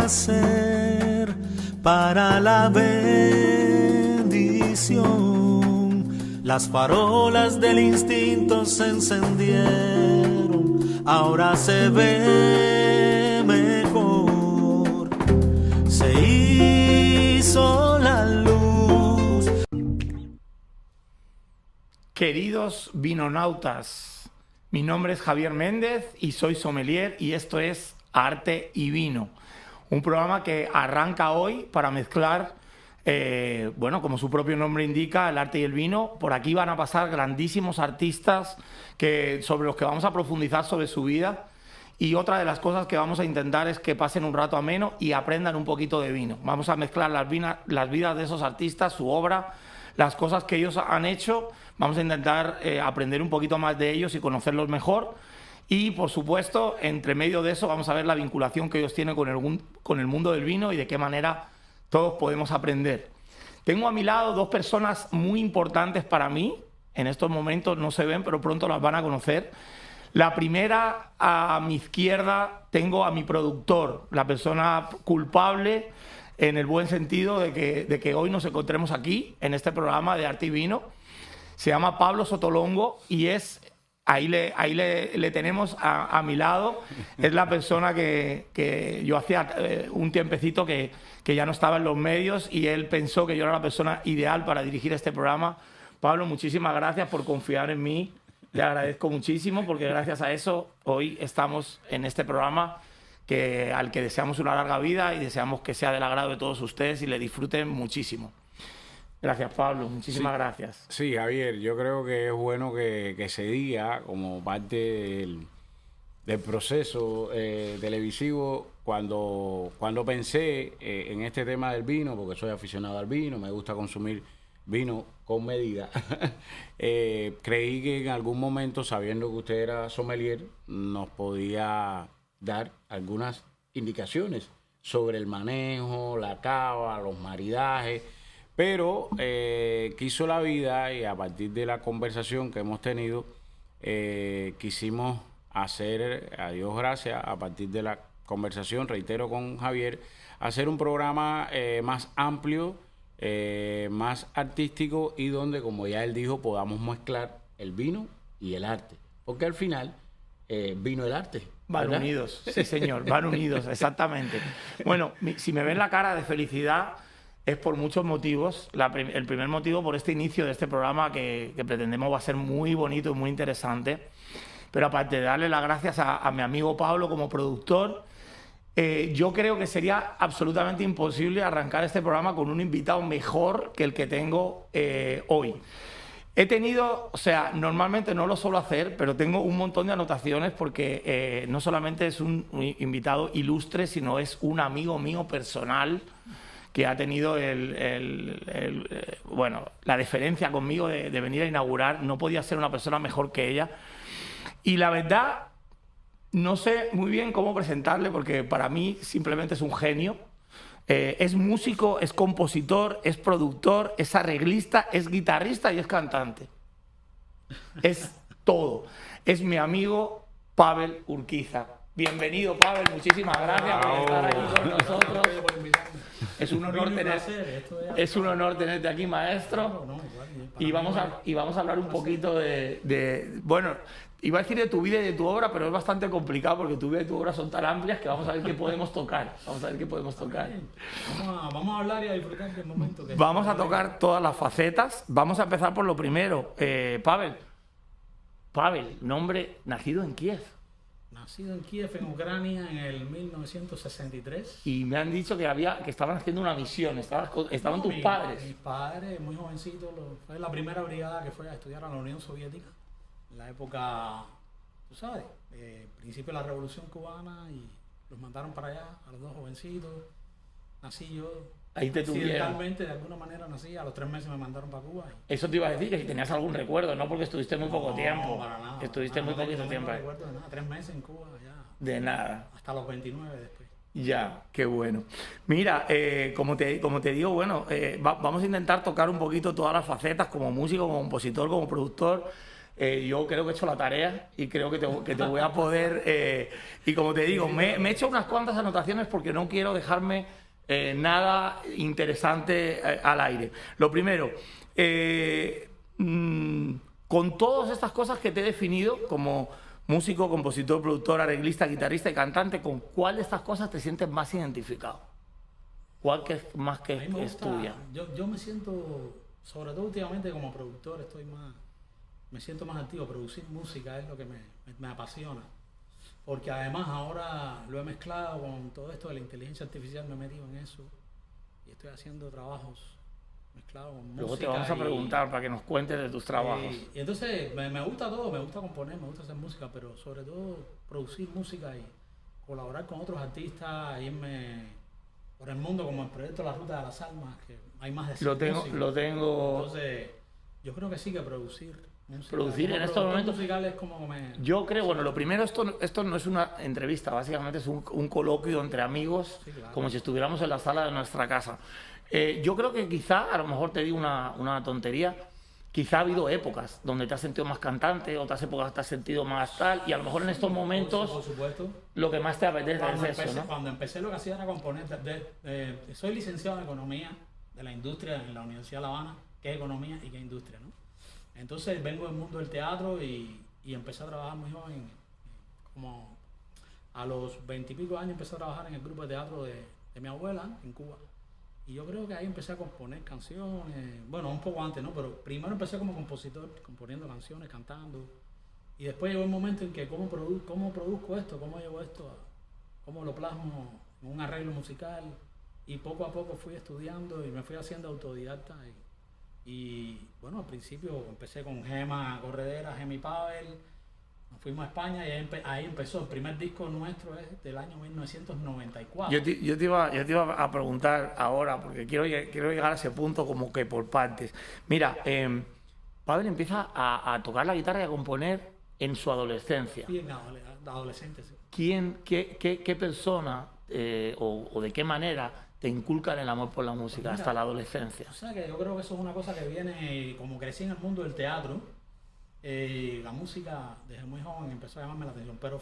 nacer para la bendición. Las farolas del instinto se encendieron, ahora se ve mejor. Se hizo la luz. Queridos vinonautas, mi nombre es Javier Méndez y soy sommelier y esto es Arte y Vino, un programa que arranca hoy para mezclar, bueno, como su propio nombre indica, el arte y el vino. Por aquí van a pasar grandísimos artistas sobre los que vamos a profundizar sobre su vida, y otra de las cosas que vamos a intentar es que pasen un rato ameno y aprendan un poquito de vino. Vamos a mezclar las vidas de esos artistas, su obra, las cosas que ellos han hecho. Vamos a intentar aprender un poquito más de ellos y conocerlos mejor. Y, por supuesto, entre medio de eso vamos a ver la vinculación que ellos tienen con el mundo del vino y de qué manera todos podemos aprender. Tengo a mi lado dos personas muy importantes para mí. En estos momentos no se ven, pero pronto las van a conocer. La primera, a mi izquierda, tengo a mi productor, la persona culpable, en el buen sentido de que hoy nos encontremos aquí, en este programa de Arte y Vino. Se llama Pablo Sotolongo y es... Ahí le tenemos a mi lado. Es la persona que yo hacía un tiempecito que ya no estaba en los medios y él pensó que yo era la persona ideal para dirigir este programa. Pablo, muchísimas gracias por confiar en mí. Le agradezco muchísimo porque gracias a eso hoy estamos en este programa al que deseamos una larga vida y deseamos que sea del agrado de todos ustedes y le disfruten muchísimo. Gracias, Pablo. Muchísimas gracias. Sí, Javier, yo creo que es bueno que se diga como parte del proceso televisivo cuando pensé en este tema del vino, porque soy aficionado al vino, me gusta consumir vino con medida. Creí que en algún momento, sabiendo que usted era sommelier, nos podía dar algunas indicaciones sobre el manejo, la cava, los maridajes. Pero quiso la vida y a partir de la conversación que hemos tenido, quisimos hacer, a Dios gracias, a partir de la conversación, reitero, con Javier, hacer un programa más amplio, más artístico y donde, como ya él dijo, podamos mezclar el vino y el arte. Porque al final, vino el arte. Van unidos, sí señor, van unidos, exactamente. Bueno, si me ven la cara de felicidad... es por muchos motivos. El primer motivo por este inicio de este programa que pretendemos va a ser muy bonito y muy interesante. Pero aparte de darle las gracias a mi amigo Pablo como productor, yo creo que sería absolutamente imposible arrancar este programa con un invitado mejor que el que tengo hoy. He tenido, o sea, normalmente no lo suelo hacer, pero tengo un montón de anotaciones porque no solamente es un invitado ilustre, sino es un amigo mío personal que ha tenido la deferencia conmigo de venir a inaugurar. No podía ser una persona mejor que ella. Y la verdad, no sé muy bien cómo presentarle, porque para mí simplemente es un genio. Es músico, es compositor, es productor, es arreglista, es guitarrista y es cantante. Es todo. Es mi amigo Pavel Urquiza. Bienvenido, Pavel. Muchísimas gracias por estar aquí con nosotros. Es un honor tenerte aquí, maestro. Y vamos a hablar un poquito bueno, iba a decir de tu vida y de tu obra, pero es bastante complicado porque tu vida y tu obra son tan amplias que vamos a ver qué podemos tocar. Vamos a hablar y a disfrutar del momento. Vamos a tocar todas las facetas. Vamos a empezar por lo primero. Pavel, nombre nacido en Kiev. Nacido en Kiev, en Ucrania, en el 1963. Y me han dicho que estaban haciendo una misión, estaban tus padres. Mis padres, muy jovencitos, fue la primera brigada que fue a estudiar a la Unión Soviética, en la época, tú sabes, principio de la Revolución Cubana, y los mandaron para allá, a los dos jovencitos. Nací yo. Ahí te tuvieron. Accidentalmente, de alguna manera nací, a los 3 meses me mandaron para Cuba. Eso te iba a decir, que si tenías algún recuerdo, ¿no? Porque estuviste muy poco tiempo. No, para nada. Estuviste muy poquito tiempo. No recuerdo de nada, 3 meses en Cuba ya. De nada. Hasta los 29 después. Ya, qué bueno. Mira, como te digo, bueno, vamos a intentar tocar un poquito todas las facetas, como músico, como compositor, como productor. Yo creo que he hecho la tarea y creo que te voy a poder... y como te digo, me he hecho unas cuantas anotaciones porque no quiero dejarme nada interesante al aire. Lo primero, con todas estas cosas que te he definido como músico, compositor, productor, arreglista, guitarrista y cantante, ¿con cuál de estas cosas te sientes más identificado? ¿Cuál que es más que A mí me es gusta, tuya? yo me siento, sobre todo últimamente como productor, me siento más activo. Producir música es lo que me apasiona. Porque además ahora lo he mezclado con todo esto de la inteligencia artificial, me he metido en eso y estoy haciendo trabajos mezclados con música. Luego te vamos a preguntar para que nos cuentes de tus trabajos. Y entonces me gusta todo, me gusta componer, me gusta hacer música, pero sobre todo producir música y colaborar con otros artistas, irme por el mundo como el proyecto La Ruta de las Almas, que hay más de 100 músicos. Lo tengo... Entonces, yo creo que sí que producir música. Producir en estos momentos... musicales como Yo creo, bueno, lo primero, esto no es una entrevista, básicamente es un coloquio entre amigos, Sí, claro. como si estuviéramos en la sala de nuestra casa. Yo creo que quizá, a lo mejor te digo una tontería, quizá ha habido épocas donde te has sentido más cantante, otras épocas te has sentido más tal, y a lo mejor en estos momentos Por supuesto. lo que más te apetece Cuando es eso, ¿no? Cuando empecé lo que hacía era componer. Soy licenciado en Economía de la Industria en la Universidad de La Habana, que es Economía y que es Industria, ¿no? Entonces vengo del mundo del teatro y empecé a trabajar muy joven, como a los 20 y pico años empecé a trabajar en el grupo de teatro de mi abuela en Cuba. Y yo creo que ahí empecé a componer canciones, bueno, un poco antes, ¿no? Pero primero empecé como compositor, componiendo canciones, cantando. Y después llegó el momento en que cómo produzco esto, cómo llevo esto, cómo lo plasmo en un arreglo musical. Y poco a poco fui estudiando y me fui haciendo autodidacta. Y bueno, al principio empecé con Gema Corredera, Gema y Pavel. Nos fuimos a España y ahí empezó. El primer disco nuestro es del año 1994. Yo te iba a preguntar ahora, porque quiero llegar a ese punto como que por partes. Mira, Pavel empieza a tocar la guitarra y a componer en su adolescencia. Sí, en adolescente, sí. ¿Qué persona o de qué manera te inculcan el amor por la música Pues mira, hasta la adolescencia? O sea que yo creo que eso es una cosa que viene, como crecí en el mundo del teatro, la música desde muy joven empezó a llamarme la atención, pero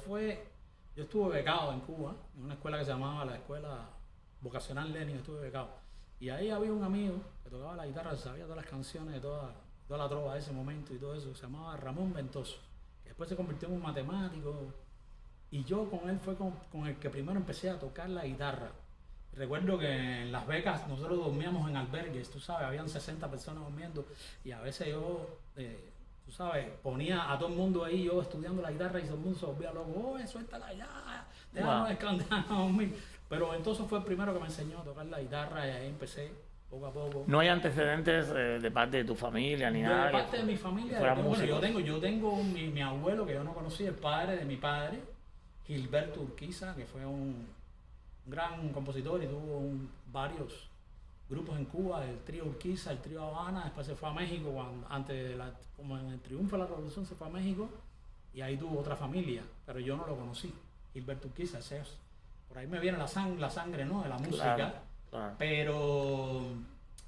yo estuve becado en Cuba, en una escuela que se llamaba la Escuela Vocacional Lenin, estuve becado, y ahí había un amigo que tocaba la guitarra, sabía todas las canciones de toda la trova de ese momento y todo eso, se llamaba Ramón Ventoso, que después se convirtió en un matemático, y yo con él fue con el que primero empecé a tocar la guitarra. Recuerdo que en Las Vegas nosotros dormíamos en albergues, tú sabes, habían 60 personas durmiendo, y a veces yo... tú sabes, ponía a todo el mundo ahí, yo estudiando la guitarra y todo el mundo se volvía loco, suéltala ya, déjame descansar, dormir. Pero entonces fue el primero que me enseñó a tocar la guitarra y ahí empecé poco a poco. ¿No hay antecedentes de parte de tu familia ni nada? De parte de mi familia, yo tengo mi abuelo que yo no conocí, el padre de mi padre, Gilberto Urquiza, que fue un gran compositor y tuvo varios grupos en Cuba, el trío Urquiza, el trío Habana, después se fue a México, como en el triunfo de la revolución se fue a México y ahí tuvo otra familia, pero yo no lo conocí, Gilberto Urquiza, por ahí me viene la sangre, ¿no? De la música, claro. Pero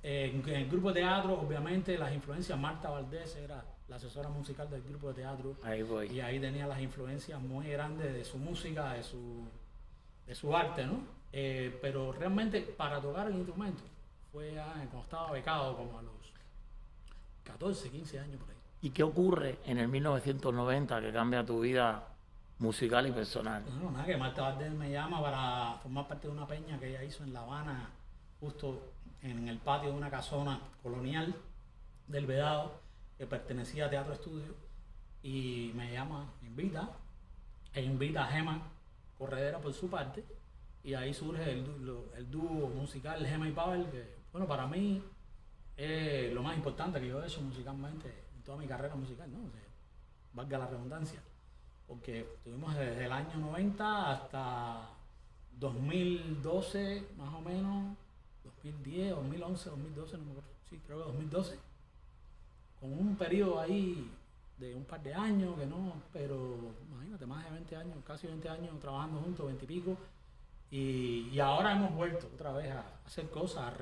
en el grupo de teatro, obviamente las influencias, Marta Valdés era la asesora musical del grupo de teatro, Ahí voy. y ahí tenía las influencias muy grandes de su música, de su arte, ¿no? Pero realmente para tocar el instrumento fue cuando estaba becado, como a los 14, 15 años por ahí. ¿Y qué ocurre en el 1990 que cambia tu vida musical y personal? No, nada, que Marta Valdés me llama para formar parte de una peña que ella hizo en La Habana, justo en el patio de una casona colonial del Vedado, que pertenecía a Teatro Estudio, y me llama, me invita a Gema Corredera por su parte, y ahí surge el dúo musical Gema y Pavel, que bueno, para mí es lo más importante que yo he hecho musicalmente en toda mi carrera musical, ¿no? O sea, valga la redundancia, porque estuvimos desde el año 90 hasta 2012, más o menos, 2010, 2011, 2012, no me acuerdo, sí, creo que 2012, con un periodo ahí de un par de años, que no, pero imagínate, más de 20 años, casi 20 años trabajando juntos, 20 y pico, y ahora hemos vuelto otra vez a hacer cosas,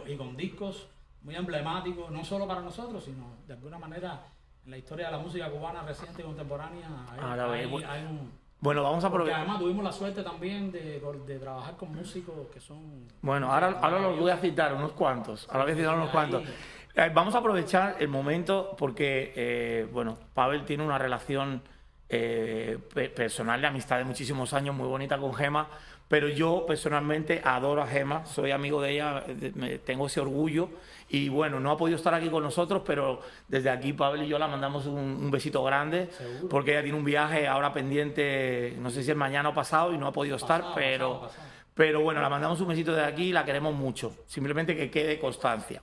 y con discos muy emblemáticos, no solo para nosotros, sino de alguna manera en la historia de la música cubana reciente y contemporánea hay un... Bueno, vamos a Porque aprovechar. además tuvimos la suerte también de trabajar con músicos que son... Bueno, ahora los voy a citar unos cuantos. Ahora voy a citar unos cuantos. Vamos a aprovechar el momento porque, bueno, Pavel tiene una relación personal de amistad de muchísimos años, muy bonita con Gema, pero yo personalmente adoro a Gema, soy amigo de ella, tengo ese orgullo y bueno, no ha podido estar aquí con nosotros, pero desde aquí Pavel y yo la mandamos un besito grande. ¿Seguro? Porque ella tiene un viaje ahora pendiente, no sé si es mañana o pasado y no ha podido estar, pero bueno, la mandamos un besito de aquí y la queremos mucho, simplemente que quede constancia.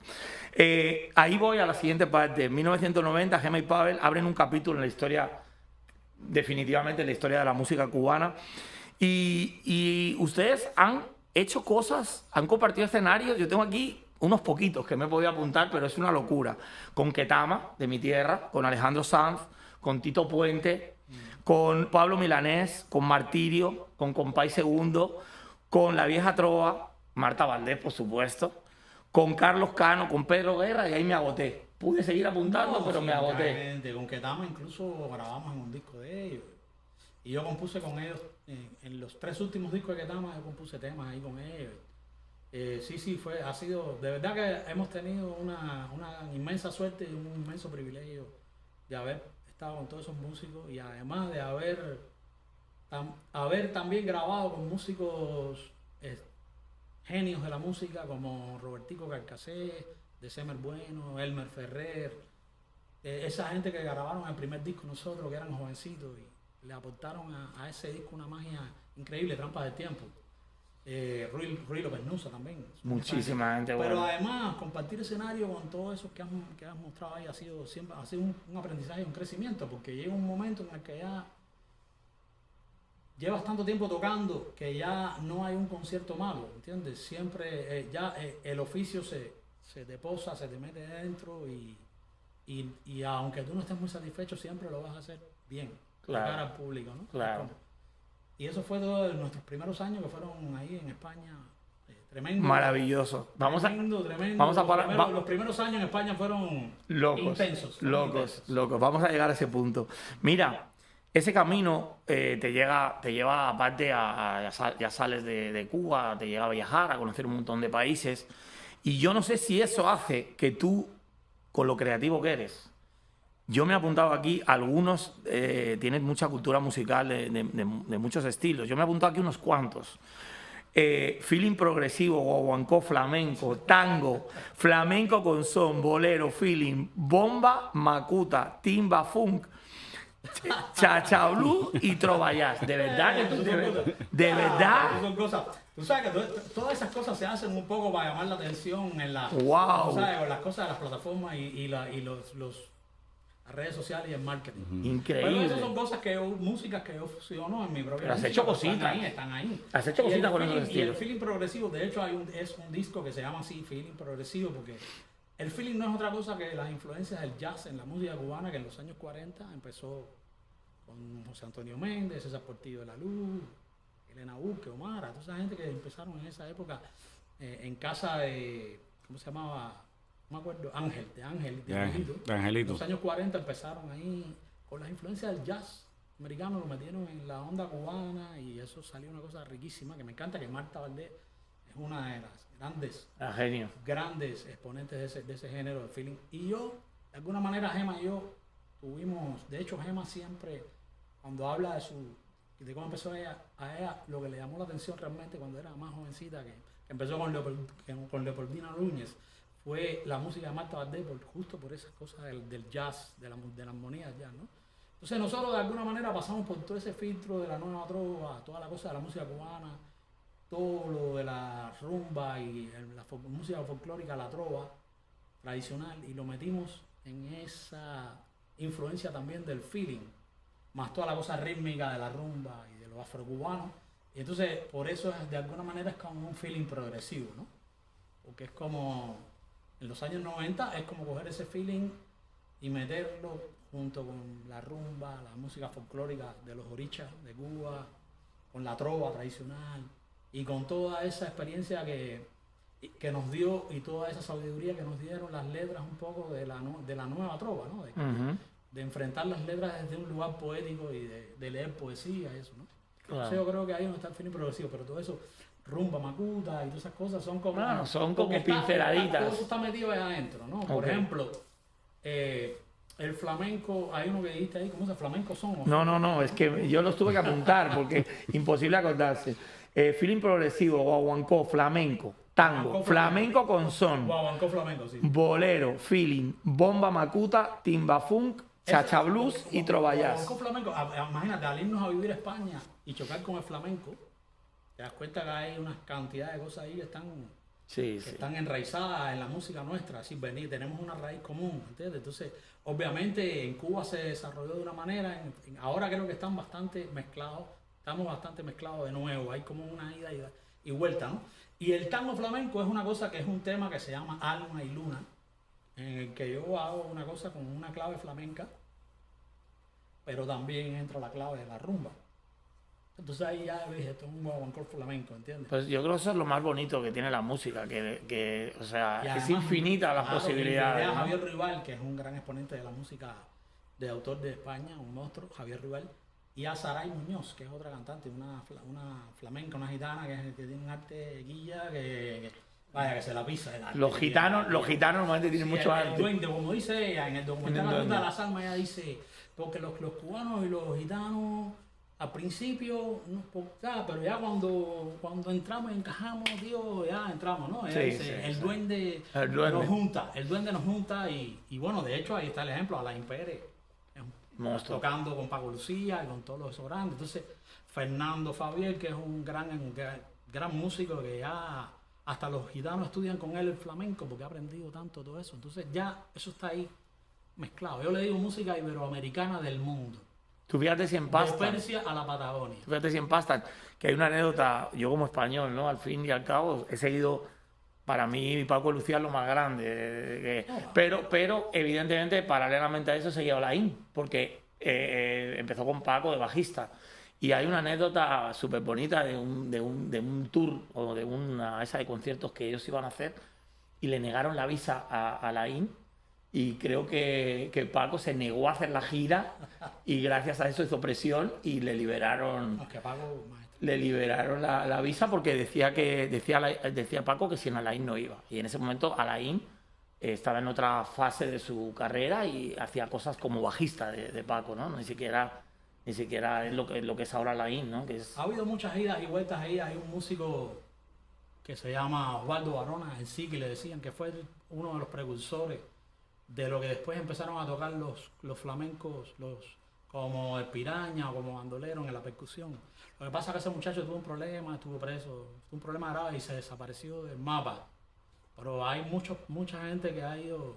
Ahí voy a la siguiente parte. En 1990 Gema y Pavel abren un capítulo en la historia, definitivamente en la historia de la música cubana. Y ustedes han hecho cosas, han compartido escenarios. Yo tengo aquí unos poquitos que me he podido apuntar, pero es una locura. Con Ketama, de mi tierra, con Alejandro Sanz, con Tito Puente, con Pablo Milanés, con Martirio, con Compay Segundo, con La Vieja Trova, Marta Valdés, por supuesto, con Carlos Cano, con Pedro Guerra, y ahí me agoté. Pude seguir apuntando, pero me agoté. Con Ketama incluso grabamos en un disco de ellos. Y yo compuse con ellos, en los 3 últimos discos de Ketama, yo compuse temas ahí con ellos. Sí, ha sido, de verdad que hemos tenido una inmensa suerte y un inmenso privilegio de haber estado con todos esos músicos y además de haber también grabado con músicos genios de la música como Robertico Carcasés, December Bueno, Elmer Ferrer, esa gente que grabaron el primer disco nosotros, que eran jovencitos y le aportaron a ese disco una magia increíble, Trampas del Tiempo. Ruy López Nusa también. Muchísima gente. Pero bueno, además compartir escenario con todos esos que has mostrado ahí ha sido un aprendizaje y un crecimiento, porque llega un momento en el que ya llevas tanto tiempo tocando que ya no hay un concierto malo, ¿entiendes? Siempre el oficio se te posa, se te mete dentro y aunque tú no estés muy satisfecho, siempre lo vas a hacer bien, claro, de cara al público, ¿no? Claro. Y eso fue todo de nuestros primeros años que fueron ahí en España. Tremendo. Maravilloso. Tremendo. Vamos a parar. Los primeros años en España fueron intensos. Locos. Vamos a llegar a ese punto. Mira, ese camino te lleva aparte ya sales de Cuba, te llega a viajar, a conocer un montón de países. Y yo no sé si eso hace que tú, con lo creativo que eres, yo me he apuntado aquí, algunos tienen mucha cultura musical de muchos estilos. Yo me he apuntado aquí unos cuantos. Feeling progresivo, guaguancó flamenco, tango, flamenco con son, bolero, feeling, bomba, macuta, timba, funk, chachablú y trovallás. De verdad que tú, de verdad. Son cosas. Tú sabes que todas esas cosas se hacen un poco para llamar la atención en las cosas de las plataformas y las redes sociales y el marketing. Increíble. Pero esas son cosas músicas que yo fusiono en mi propia Pero has música. hecho cositas. Están ahí. Has hecho cositas con esos estilos. Y el feeling progresivo, de hecho, es un disco que se llama así, Feeling Progresivo, porque el feeling no es otra cosa que las influencias del jazz en la música cubana, que en los años 40 empezó con José Antonio Méndez, César Portillo de la Luz, Elena Burke, Omar, toda esa gente que empezaron en esa época en casa de, ¿cómo se llamaba? No me acuerdo, de Angelito. En los años 40 empezaron ahí con las influencias del jazz americano, lo metieron en la onda cubana y eso salió una cosa riquísima que me encanta, que Marta Valdés es una de las grandes exponentes de ese género de feeling. Y yo, de alguna manera, Gema y yo tuvimos, de hecho Gema siempre, cuando habla de cómo empezó a ella, lo que le llamó la atención realmente cuando era más jovencita, que empezó con Leopoldina Núñez, fue la música de Marta Valdés, justo por esas cosas del jazz, de la armonía del jazz, ¿no? Entonces nosotros de alguna manera pasamos por todo ese filtro de la nueva trova, toda la cosa de la música cubana, todo lo de la rumba y la música folclórica, la trova tradicional, y lo metimos en esa influencia también del feeling, más toda la cosa rítmica de la rumba y de los afrocubanos. Y entonces por eso de alguna manera es como un feeling progresivo, ¿no? Porque es como... En los años 90 es como coger ese feeling y meterlo junto con la rumba, la música folclórica de los orichas de Cuba, con la trova tradicional y con toda esa experiencia que nos dio y toda esa sabiduría que nos dieron las letras un poco de la nueva trova, ¿no? enfrentar las letras desde un lugar poético y de leer poesía y eso, ¿no? Claro. Entonces yo creo que ahí no está el feeling progresivo, pero todo eso, rumba, macuta y todas esas cosas son como... Claro, son porque como pinceladitas. todo eso está metido ahí adentro, ¿no? Por Ok. ejemplo, el flamenco, hay uno que dijiste ahí, ¿cómo se flamenco son? No, es que yo los tuve que apuntar porque imposible acordarse. Feeling progresivo, guaguancó, flamenco, tango, Guaguancó, flamenco con son, Guaguancó flamenco, sí. bolero, feeling, bomba macuta, timba funk, chacha blues y trova jazz. Guaguancó flamenco, imagínate, al irnos a vivir a España y chocar con el flamenco, te das cuenta que hay unas cantidades de cosas ahí que Sí, sí. están enraizadas en la música nuestra, así tenemos una raíz común, ¿entiendes? Entonces, obviamente en Cuba se desarrolló de una manera, ahora creo que están bastante mezclados, estamos bastante mezclados de nuevo, hay como una ida y vuelta, ¿no? Y el tango flamenco es una cosa que es un tema que se llama Alma y Luna, en el que yo hago una cosa con una clave flamenca, pero también entra la clave de la rumba. Entonces ahí ya ves, esto es un guaguancó flamenco, ¿entiendes? Pues yo creo que eso es lo más bonito que tiene la música, que o sea, Y es además, infinita las claro, posibilidades. y a ¿no? Javier Rival, que es un gran exponente de la música de autor de España, un monstruo, Javier Rival, y a Saray Muñoz, que es otra cantante, una flamenca, una gitana que tiene un arte guilla vaya, que se la pisa. Los gitanos normalmente tienen mucho El arte. duende, como dice ella, en el documental La Ruta de las Almas, ella dice, porque los cubanos y los gitanos al principio, no, pero ya cuando entramos y encajamos, tío, ya entramos, ¿no? Ella dice, el duende nos junta y bueno, de hecho ahí está el ejemplo, Alain Pérez, Monstruo. tocando con Paco Lucía y con todos los grandes. Entonces, Fernando Fabier, que es un gran músico que ya hasta los gitanos estudian con él el flamenco porque ha aprendido tanto todo eso. Entonces ya eso está ahí mezclado. Yo le digo música iberoamericana del mundo. Tú fíjate si De empastan. Persia a la Patagonia. Fíjate si empastan. Que hay una anécdota, yo como español, ¿no? Al fin y al cabo, he seguido, para mí, mi Paco Lucía es lo más grande. Pero, evidentemente, paralelamente a eso seguía Olaín, porque empezó con Paco de bajista. Y hay una anécdota súper bonita de un tour o de una esa de conciertos que ellos iban a hacer y le negaron la visa a Alain. Y creo que Paco se negó a hacer la gira y gracias a eso hizo presión y le liberaron la visa porque decía Paco que sin Alain no iba. Y en ese momento Alain estaba en otra fase de su carrera y hacía cosas como bajista de Paco, ¿no? Ni siquiera es lo que es ahora Alain, ¿no? Ha habido muchas idas y vueltas ahí. Hay un músico que se llama Osvaldo Barona, en sí, que le decían que fue uno de los precursores de lo que después empezaron a tocar los flamencos, como el piraña o como bandolero en la percusión. Lo que pasa es que ese muchacho tuvo un problema, estuvo preso, tuvo un problema grave y se desapareció del mapa. Pero hay mucha gente que ha ido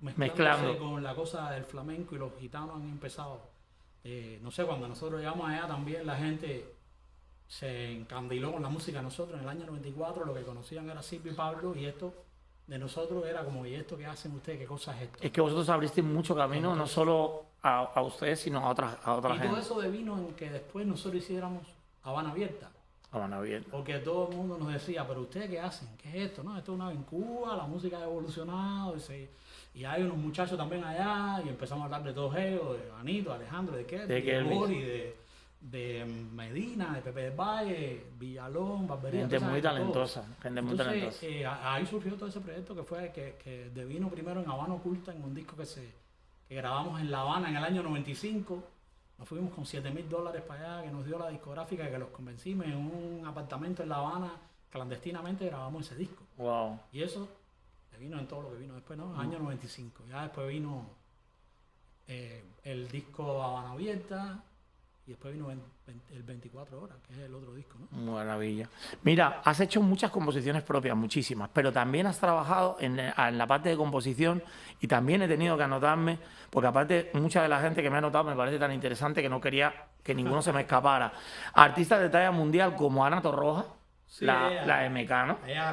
mezclándose con la cosa del flamenco y los gitanos han empezado. No sé, cuando nosotros llegamos allá también la gente se encandiló con la música de nosotros. En el año 94 lo que conocían era Silvio y Pablo y esto de nosotros era como, ¿y esto qué hacen ustedes? ¿Qué cosa es esto? Es que vosotros abristeis mucho camino, no solo a ustedes, sino a otra gente. Y todo eso devino en que después nosotros hiciéramos Habana Abierta. Habana Abierta. Porque todo el mundo nos decía, ¿pero ustedes qué hacen? ¿Qué es esto? No, esto es una vez en Cuba, la música ha evolucionado y hay unos muchachos también allá y empezamos a hablar de todos ellos, de Anito, Alejandro, de Mori, de Medina, de Pepe del Valle, Villalón, Barbería. Gente muy talentosa, Entonces, ahí surgió todo ese proyecto que fue que devino primero en Habana Oculta, en un disco que grabamos en La Habana en el año 95. Nos fuimos con $7,000 para allá, que nos dio la discográfica, que los convencimos en un apartamento en La Habana, clandestinamente grabamos ese disco. Wow. Y eso vino en todo lo que vino después, ¿no? Año 95. Ya después vino el disco Habana Abierta y después vino el 24 Horas, que es el otro disco, ¿no? Maravilla. Mira, has hecho muchas composiciones propias, muchísimas, pero también has trabajado en la parte de composición y también he tenido que anotarme, porque aparte mucha de la gente que me ha anotado me parece tan interesante que no quería que ninguno se me escapara. Artistas de talla mundial como Ana Torroja, sí, la MK, ¿no? Ella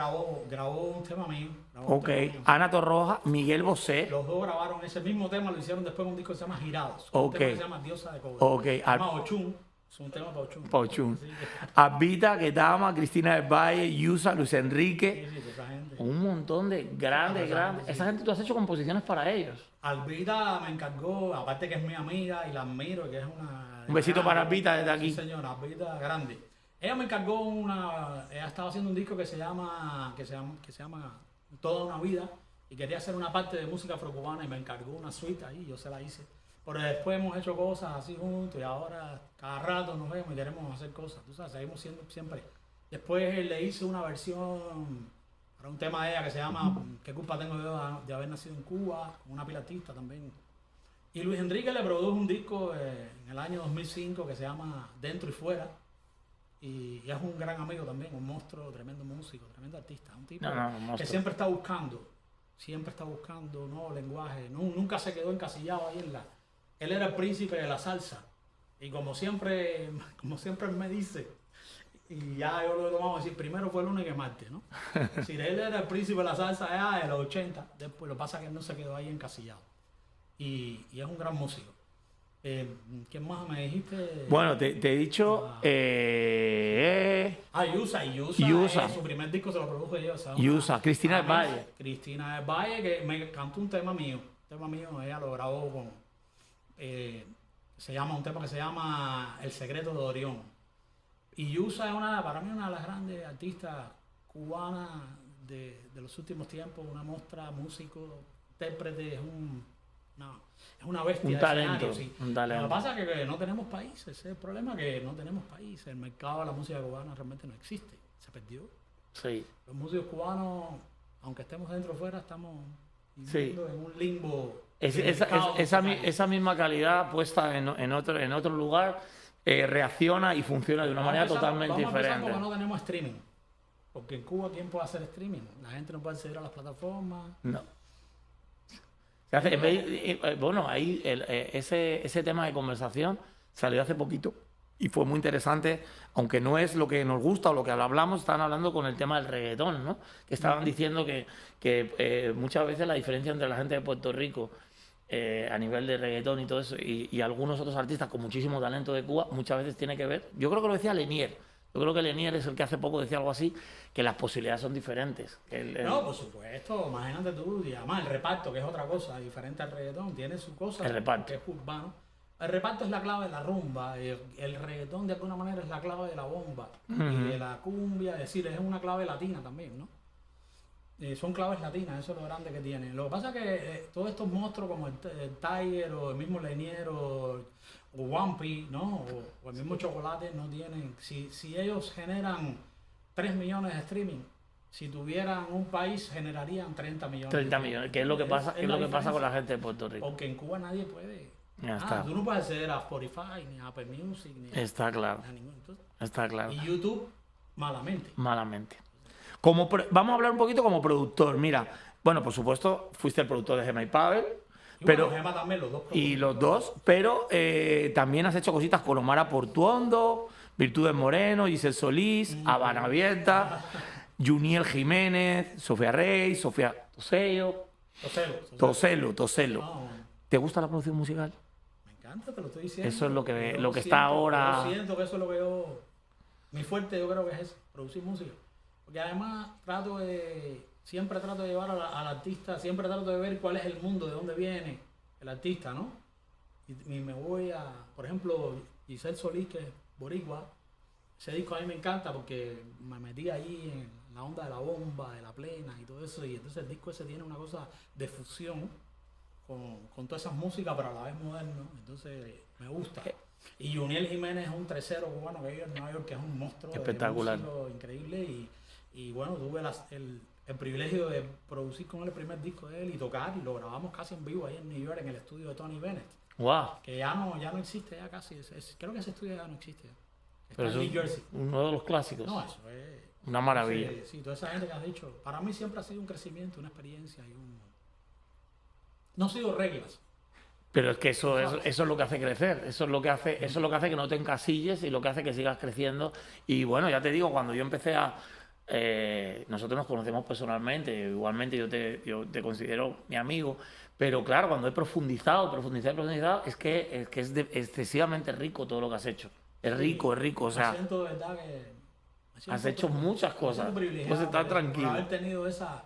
grabó un tema mío. Ok, Ana Torroja, Miguel Bosé. Los dos grabaron ese mismo tema, lo hicieron después en un disco que se llama Girados. Ok. Un tema que se llama Diosa de Cobre. Ok. Se llama Ochun, Es un tema pauchún. Pauchún. Sí, Abita, Ketama, Cristina del Valle, Yusa, Luis Enrique. sí, toda esa gente. Un montón de grandes. Sí. Esa gente tú has hecho composiciones para ellos. Albita me encargó, aparte que es mi amiga y la admiro, que es una... Un besito para Albita desde aquí. Sí, señora, Albita grande. Ella me encargó ella estaba haciendo un disco que se llama Toda una vida y quería hacer una parte de música afrocubana y me encargó una suite ahí, yo se la hice. Pero después hemos hecho cosas así juntos y ahora cada rato nos vemos y queremos hacer cosas, tú sabes, seguimos siendo siempre. Después le hice una versión para un tema de ella que se llama ¿Qué culpa tengo yo de haber nacido en Cuba? Con una pila artista también. Y Luis Enrique le produjo un disco en el año 2005 que se llama Dentro y Fuera. Y es un gran amigo también, un monstruo, tremendo músico, tremendo artista. Un tipo que siempre está buscando nuevos lenguajes. Nunca se quedó encasillado ahí Él era el príncipe de la salsa. Y como siempre me dice, y ya yo lo he tomado a decir, primero fue lunes que martes, ¿no? Si él era el príncipe de la salsa ya de los 80, después lo que pasa es que él no se quedó ahí encasillado. Y es un gran músico. ¿Qué más me dijiste? Bueno, te he dicho... Yusa. Su primer disco se lo produjo yo. Yusa, Cristina del Valle. Cristina del Valle, que me cantó un tema mío. Ella lo grabó con... un tema que se llama El secreto de Orión. Y Yusa es para mí una de las grandes artistas cubanas de los últimos tiempos. Una muestra, músico, intérprete, es una bestia. Un talento, de escenario, sí. un talento. Lo que pasa es que no tenemos país, ese es el problema, que no tenemos país. El mercado de la música cubana realmente no existe, se perdió. Sí. Los músicos cubanos, aunque estemos dentro o fuera, estamos viviendo en un limbo. Esa misma calidad puesta en otro lugar reacciona y funciona de una manera totalmente diferente. Porque no tenemos streaming. Porque en Cuba, ¿quién puede hacer streaming? La gente no puede acceder a las plataformas. No. Bueno, ahí ese tema de conversación salió hace poquito y fue muy interesante, aunque no es lo que nos gusta o lo que hablamos, estaban hablando con el tema del reggaetón, ¿no? Que estaban diciendo que muchas veces la diferencia entre la gente de Puerto Rico a nivel de reggaetón y todo eso y algunos otros artistas con muchísimo talento de Cuba muchas veces tiene que ver, yo creo que lo decía Lenier. Yo creo que Lenier es el que hace poco decía algo así, que las posibilidades son diferentes. No, por supuesto, imagínate tú, y además el reparto, que es otra cosa, diferente al reggaetón, tiene su cosa, el reparto. Que es urbano. El reparto es la clave de la rumba, el reggaetón de alguna manera es la clave de la bomba, y de la cumbia, es decir, es una clave latina también, ¿no? Son claves latinas, eso es lo grande que tiene. Lo que pasa es que todos estos monstruos como el Tiger o el mismo Lenier o Wampi, ¿no? O el mismo Chocolate no tienen... Si ellos generan 3 millones de streaming, si tuvieran un país generarían 30 millones. 30 millones, que es lo que pasa, con la gente de Puerto Rico. Porque en Cuba nadie puede. Ya está. Tú no puedes acceder a Spotify, ni a Apple Music, ni está claro. a ningún. Entonces, está claro. Y YouTube, malamente. Vamos a hablar un poquito como productor. Mira, bueno, por supuesto, fuiste el productor de Gemma y Pavel. Pero Gemma también, los dos. Pero también has hecho cositas con Omar Portuondo, Virtudes Moreno, Giselle Solís, Habana Abierta, Juniel Jiménez, Sofía Rey, Sofía Toselo. No. ¿Te gusta la producción musical? Me encanta, te lo estoy diciendo. Eso es lo que está ahora. Yo siento que eso es lo que yo... Mi fuerte yo creo que es eso, producir música. Porque además siempre trato de llevar al artista, siempre trato de ver cuál es el mundo, de dónde viene el artista, ¿no? Y me voy por ejemplo, Giselle Solís, que es boricua, ese disco a mí me encanta porque me metí ahí en la onda de la bomba, de la plena y todo eso, y entonces el disco ese tiene una cosa de fusión con todas esas músicas, pero a la vez moderno, entonces me gusta. Y Juniel Jiménez es un tercero cubano que vive en Nueva York, que es un monstruo espectacular, increíble, y bueno, tuve el privilegio de producir con él el primer disco de él y tocar, y lo grabamos casi en vivo ahí en New York, en el estudio de Tony Bennett. Wow. Que ya no existe ya casi, creo que ese estudio ya no existe. Está pero en New Jersey. Uno de los clásicos. No, eso es... Una maravilla. Sí, toda esa gente que has dicho, para mí siempre ha sido un crecimiento, una experiencia y no ha sido reglas. Pero es que eso es lo que hace crecer, eso es lo que hace que no te encasilles y lo que hace que sigas creciendo. Y bueno, ya te digo, cuando yo empecé nosotros nos conocemos personalmente, igualmente yo te considero mi amigo, pero claro, cuando he profundizado, es que es excesivamente rico todo lo que has hecho. Es rico, o sea, Me siento de verdad que... has hecho muchas cosas. Pues estás tranquilo. Por haber tenido esa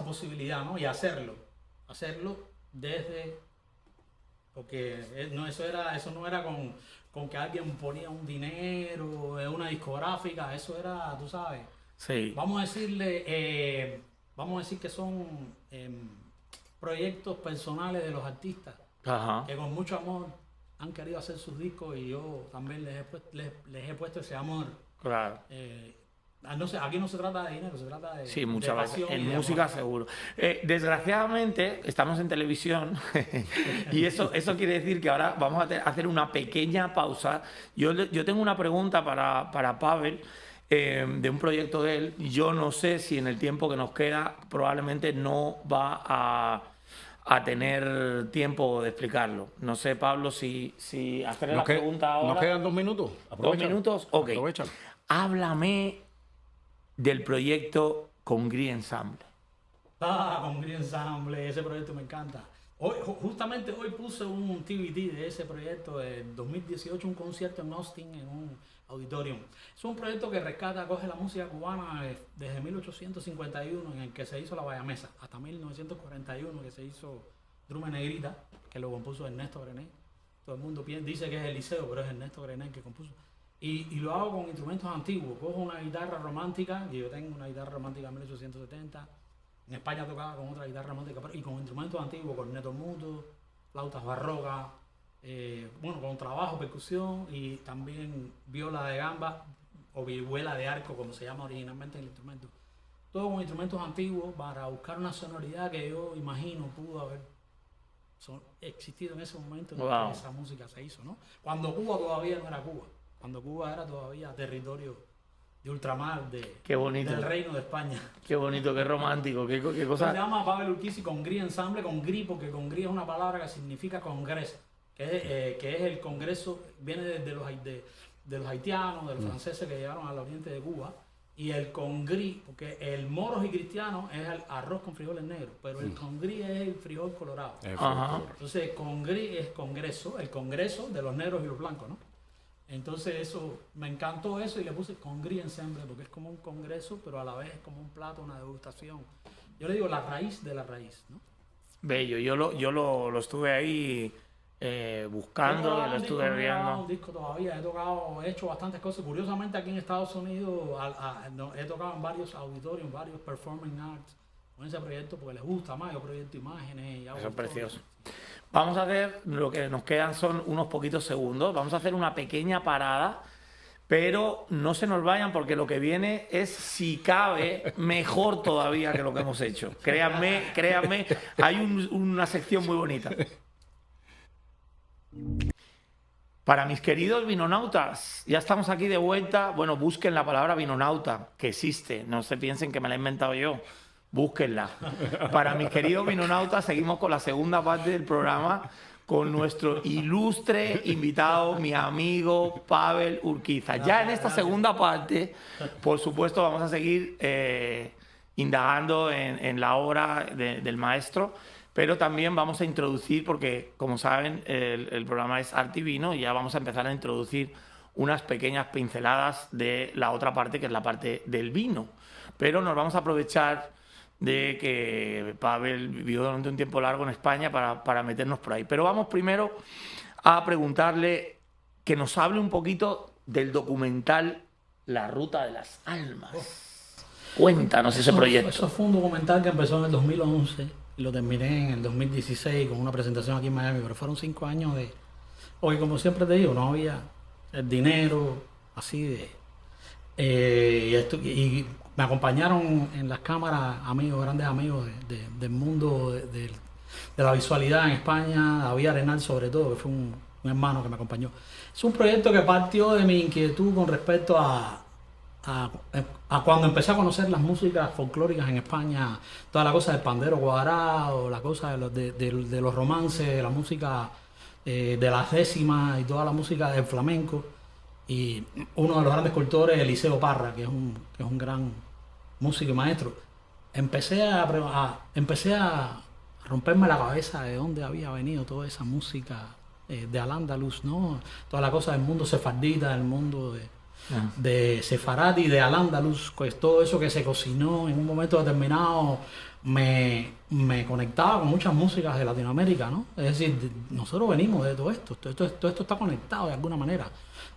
posibilidad, ¿no? Y hacerlo desde... Porque eso no era con que alguien ponía un dinero en una discográfica, eso era, tú sabes. Sí. Vamos a decir que son proyectos personales de los artistas, Ajá. que con mucho amor han querido hacer sus discos y yo también les he puesto ese amor. Claro. No sé, aquí no se trata de dinero, se trata de, Sí, muchas de veces. pasión y En de música amor. seguro. Desgraciadamente, estamos en televisión y eso quiere decir que ahora vamos a hacer una pequeña pausa. Yo tengo una pregunta para Pavel, de un proyecto de él. Yo no sé si en el tiempo que nos queda probablemente no va a tener tiempo de explicarlo. No sé, Pablo, si hacerle la pregunta ahora. ¿Nos quedan 2 minutos? 2 minutos, ok. Aprovechalo. Háblame del proyecto Congri Ensemble. Con Green Ensemble, ese proyecto me encanta. Justamente hoy puse un TBT de ese proyecto de 2018, un concierto en Austin, en un auditorium. Es un proyecto que coge la música cubana desde 1851, en el que se hizo la Bayamesa, hasta 1941, que se hizo Druma Negrita, que lo compuso Ernesto Grenet. Todo el mundo dice que es el Liceo, pero es Ernesto Grenet que compuso. Y lo hago con instrumentos antiguos. Cojo una guitarra romántica, y yo tengo una guitarra romántica de 1870. En España tocaba con otra guitarra romántica, y con instrumentos antiguos, cornetos mudos, flautas barrocas, con trabajo, percusión y también viola de gamba o vihuela de arco, como se llama originalmente el instrumento. Todo con instrumentos antiguos para buscar una sonoridad que yo imagino pudo haber existido en ese momento en el que esa música se hizo, ¿no? Cuando Cuba todavía no era Cuba. Cuando Cuba era todavía territorio de ultramar Qué bonito. del Reino de España. Qué bonito, qué romántico, qué cosa. Se llama Pavel Urquizy Congri Ensemble, Congri porque Congri es una palabra que significa congreso, que es el congreso, viene de los haitianos, de los franceses que llegaron al oriente de Cuba, y el Congri, porque el moros y cristiano es el arroz con frijoles negros, pero el Congri es el frijol colorado. Ajá. Entonces Congri es congreso, el congreso de los negros y los blancos, ¿no? Entonces eso, me encantó eso y le puse Congri Ensemble porque es como un congreso, pero a la vez es como un plato, una degustación. Yo le digo la raíz de la raíz, ¿no? Bello, yo lo estuve ahí buscando, lo estuve No he grabado un viendo. disco todavía, he hecho bastantes cosas. Curiosamente aquí en Estados Unidos he tocado en varios auditorios, varios performing arts con ese proyecto porque les gusta más. Yo proyecto imágenes y hago Eso es todo. precioso. Vamos a hacer, lo que nos quedan son unos poquitos segundos. Vamos a hacer una pequeña parada, pero no se nos vayan porque lo que viene es, si cabe, mejor todavía que lo que hemos hecho. Créanme, hay una sección muy bonita. Para mis queridos vinonautas, ya estamos aquí de vuelta. Bueno, busquen la palabra vinonauta, que existe. No se piensen que me la he inventado yo. Búsquenla. Para mis queridos vinonautas, seguimos con la segunda parte del programa con nuestro ilustre invitado, mi amigo Pavel Urquiza. Ya en esta segunda parte, por supuesto, vamos a seguir indagando en la obra del maestro, pero también vamos a introducir, porque como saben, el programa es Arte y Vino, y ya vamos a empezar a introducir unas pequeñas pinceladas de la otra parte, que es la parte del vino. Pero nos vamos a aprovechar de que Pavel vivió durante un tiempo largo en España para meternos por ahí. Pero vamos primero a preguntarle que nos hable un poquito del documental La Ruta de las Almas. Cuéntanos ese proyecto. Eso fue un documental que empezó en el 2011 y lo terminé en el 2016 con una presentación aquí en Miami, pero fueron 5 años de... Porque como siempre te digo, no había el dinero así de... y me acompañaron en las cámaras grandes amigos del mundo de la visualidad en España, David Arenal sobre todo, que fue un hermano que me acompañó. Es un proyecto que partió de mi inquietud con respecto a cuando empecé a conocer las músicas folclóricas en España, toda la cosa del pandero cuadrado, la cosa de los romances, la música de las décimas y toda la música del flamenco. Y uno de los grandes cultores, Eliseo Parra, que es un gran músico y maestro. Empecé a romperme la cabeza de dónde había venido toda esa música de Al-Ándalus, ¿no? Toda la cosa del mundo sefardita, del mundo de Sefaradi, de Al-Ándalus, pues todo eso que se cocinó en un momento determinado me conectaba con muchas músicas de Latinoamérica, ¿no? Es decir, nosotros venimos de todo esto está conectado de alguna manera.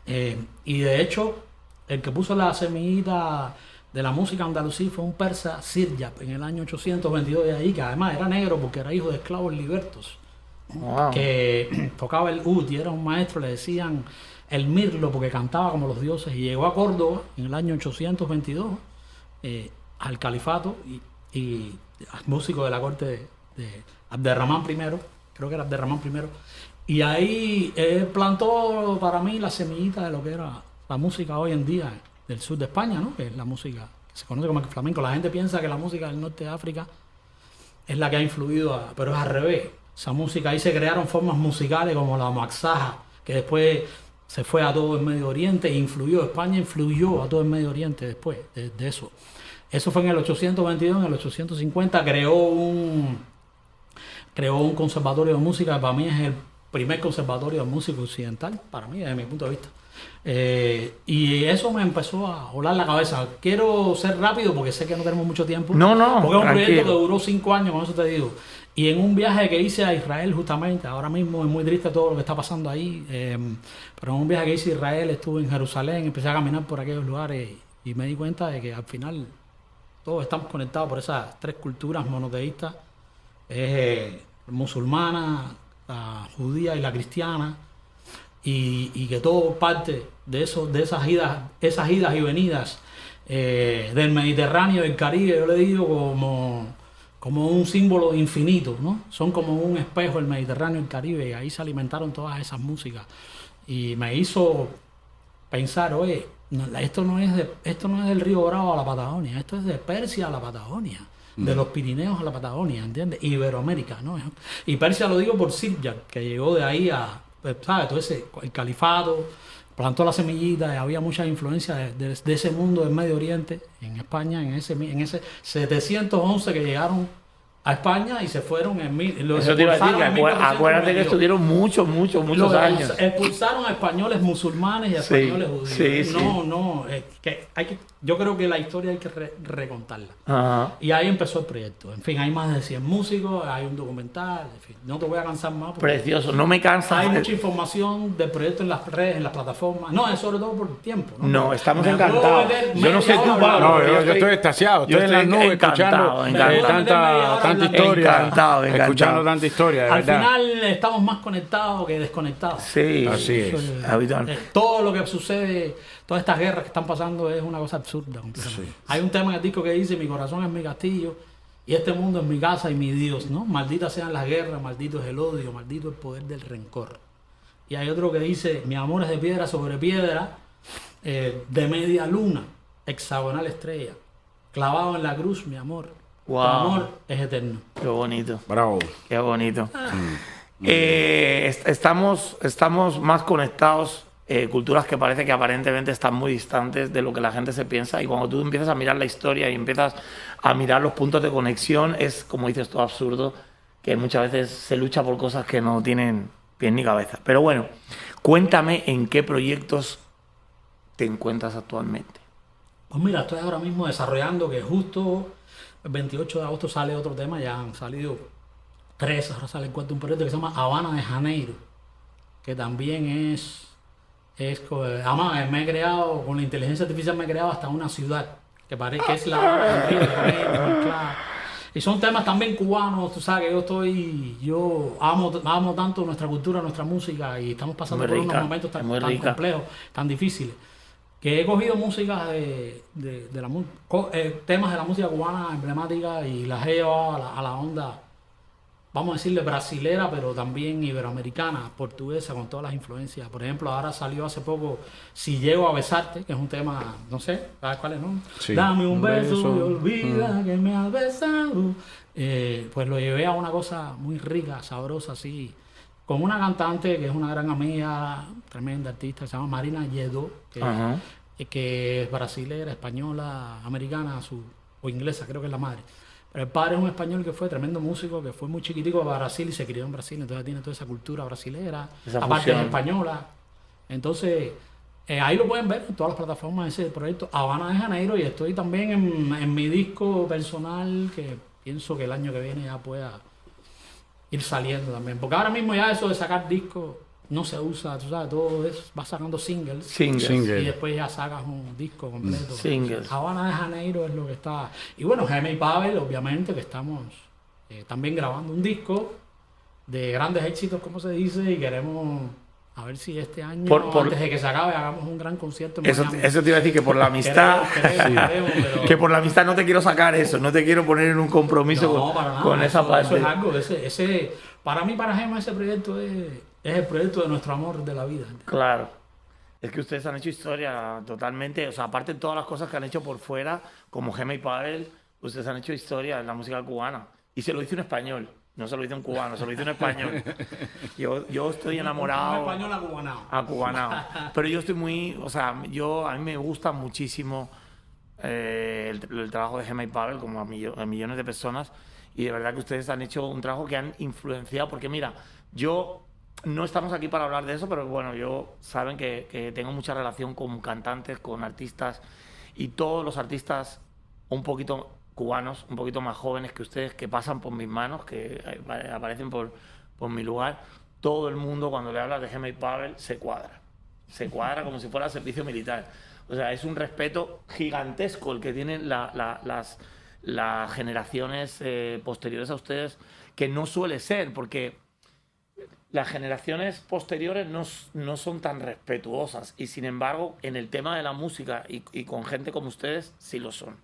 Y de hecho, el que puso la semillita de la música andalusí fue un persa, Siryap, en el año 822 de ahí, que además era negro porque era hijo de esclavos libertos, Wow. que tocaba el ud y era un maestro, le decían el mirlo porque cantaba como los dioses, y llegó a Córdoba en el año 822 al califato y músico de la corte de Abderramán I, creo que era Abderramán I, y ahí plantó para mí la semillita de lo que era la música hoy en día del sur de España, ¿no? Que es la música que se conoce como el flamenco. La gente piensa que la música del norte de África es la que ha influido, pero es al revés. Esa música, ahí se crearon formas musicales como la maxaja, que después se fue a todo el Medio Oriente e España influyó a todo el Medio Oriente después de eso. Eso fue en el 822, en el 850 creó un conservatorio de música, que para mí es el primer conservatorio de música occidental, para mí, desde mi punto de vista. Y eso me empezó a volar la cabeza. Quiero ser rápido porque sé que no tenemos mucho tiempo. No, porque es un tranquilo. proyecto que duró 5 años, con eso te digo. Y en un viaje que hice a Israel justamente, ahora mismo es muy triste todo lo que está pasando ahí, pero en un viaje que hice a Israel, estuve en Jerusalén, empecé a caminar por aquellos lugares y me di cuenta de que al final todos estamos conectados por esas 3 culturas monoteístas, musulmana, la judía y la cristiana, y que todo parte de esas idas y venidas del Mediterráneo y del Caribe. Yo le digo como un símbolo infinito, ¿no? Son como un espejo el Mediterráneo y el Caribe, y ahí se alimentaron todas esas músicas. Y me hizo pensar, oye, esto no es del Río Bravo a la Patagonia, esto es de Persia a la Patagonia, de los Pirineos a la Patagonia, ¿entiendes? Iberoamérica, ¿no? Y Persia lo digo por Siryap, que llegó de ahí ¿sabes? Todo el califato, plantó la semillita, y había mucha influencia de ese mundo del Medio Oriente en España, en ese 711 que llegaron a España y se fueron en Eso te iba a decir, acuérdate que estuvieron muchos años. Expulsaron a españoles musulmanes y a españoles judíos. Sí. Yo creo que la historia hay que recontarla. Ajá. Y ahí empezó el proyecto. En fin, hay más de 100 músicos, hay un documental, en fin, no te voy a cansar más. Precioso, no me cansa. Hay mucha información del proyecto en las redes, en las plataformas. No, es sobre todo por el tiempo. No, estamos Me puedo encantados. meter Yo no sé media tú, hora Pablo. No, hablando. yo estoy extasiado, yo estoy en las estoy nubes encantado, escuchando tanta historia. Encantado. Escuchando tanta historia, de Al verdad. final estamos más conectados que desconectados. Sí, Así es. habitual. Todo lo que sucede, todas estas guerras que están pasando es una cosa absurda. completamente. Hay un tema en el disco que dice: mi corazón es mi castillo y este mundo es mi casa y mi Dios, ¿no? Malditas sean las guerras, maldito es el odio, maldito el poder del rencor. Y hay otro que dice: mi amor es de piedra sobre piedra, de media luna, hexagonal estrella, clavado en la cruz, mi amor. Wow. Tu amor es eterno. Qué bonito. Bravo. Qué bonito. Estamos más conectados, culturas que parece que aparentemente están muy distantes de lo que la gente se piensa, y cuando tú empiezas a mirar la historia y empiezas a mirar los puntos de conexión, es, como dices tú, absurdo que muchas veces se lucha por cosas que no tienen pie ni cabeza. Pero bueno, cuéntame en qué proyectos te encuentras actualmente. Pues mira, estoy ahora mismo desarrollando, que justo el 28 de agosto sale otro tema, ya han salido 3, ahora sale el cuarto, un proyecto que se llama Habana de Janeiro, que también además me he creado, con la inteligencia artificial me he creado hasta una ciudad, que parece que es la Habana de Río de Janeiro, claro. Y son temas también cubanos, tú sabes que yo amo tanto nuestra cultura, nuestra música, y estamos pasando por unos momentos tan complejos, tan difíciles, que he cogido músicas temas de la música cubana emblemática y las he llevado a la onda, vamos a decirle, brasilera, pero también iberoamericana, portuguesa, con todas las influencias. Por ejemplo, ahora salió hace poco Si Llego a Besarte, que es un tema, no sé, ¿sabes cuál es, no? Sí. Dame un beso y olvida que me has besado. Pues lo llevé a una cosa muy rica, sabrosa, así, con una cantante que es una gran amiga, tremenda artista, se llama Marina Lledó, que es brasilera, española, americana, o inglesa, creo que es la madre. Pero el padre es un español que fue tremendo músico, que fue muy chiquitico para Brasil y se crió en Brasil, entonces tiene toda esa cultura brasilera, aparte es española. Entonces, ahí lo pueden ver en todas las plataformas, ese proyecto Habana de Janeiro, y estoy también en mi disco personal, que pienso que el año que viene ya pueda ir saliendo también. Porque ahora mismo ya eso de sacar discos no se usa, tú sabes, todo es, vas sacando singles. Y después ya sacas un disco completo. Singles. Habana de Janeiro es lo que está. Y bueno, Gema y Pavel, obviamente, que estamos también grabando un disco de grandes éxitos, como se dice, y queremos a ver si este año, antes de que se acabe, hagamos un gran concierto en Miami. Eso te iba a decir, que por la amistad, Pero... que por la amistad no te quiero sacar eso, no te quiero poner en un compromiso con esa parte. Eso es algo, para mí, para Gema, ese proyecto es el proyecto de nuestro amor de la vida. Claro. Es que ustedes han hecho historia totalmente, o sea, aparte de todas las cosas que han hecho por fuera, como Gema y Pavel, ustedes han hecho historia en la música cubana. Y se lo dice un español, no se lo dice un cubano, se lo dice un español. Yo estoy enamorado. Un español acubanado. Acubanado. Pero yo estoy muy, o sea, a mí me gusta muchísimo el trabajo de Gema y Pavel, como a millones de personas. Y de verdad que ustedes han hecho un trabajo que han influenciado, porque mira, no estamos aquí para hablar de eso, pero bueno, saben que tengo mucha relación con cantantes, con artistas, y todos los artistas un poquito cubanos, un poquito más jóvenes que ustedes, que pasan por mis manos, que aparecen por mi lugar, todo el mundo cuando le hablas de Gema y Pavel se cuadra como si fuera servicio militar. O sea, es un respeto gigantesco el que tienen las generaciones posteriores a ustedes, que no suele ser, porque las generaciones posteriores no son tan respetuosas, y sin embargo en el tema de la música y con gente como ustedes sí lo son.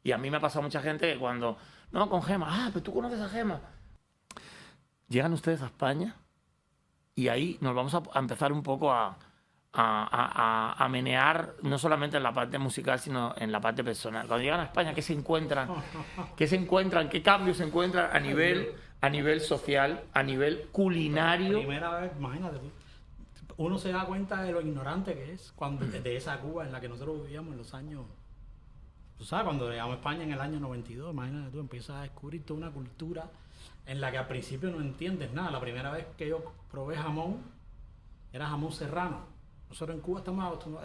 Y a mí me ha pasado mucha gente que cuando, no, con Gema, pero tú conoces a Gema. Llegan ustedes a España y ahí nos vamos a empezar un poco a menear, no solamente en la parte musical, sino en la parte personal. Cuando llegan a España, ¿qué se encuentran? ¿Qué cambios se encuentran a nivel social, a nivel culinario? La primera vez, imagínate tú, uno se da cuenta de lo ignorante que es de esa Cuba en la que nosotros vivíamos en los años. Tú sabes, cuando llegamos a España en el año 92, imagínate tú, empiezas a descubrir toda una cultura en la que al principio no entiendes nada. La primera vez que yo probé jamón, era jamón serrano. Nosotros en Cuba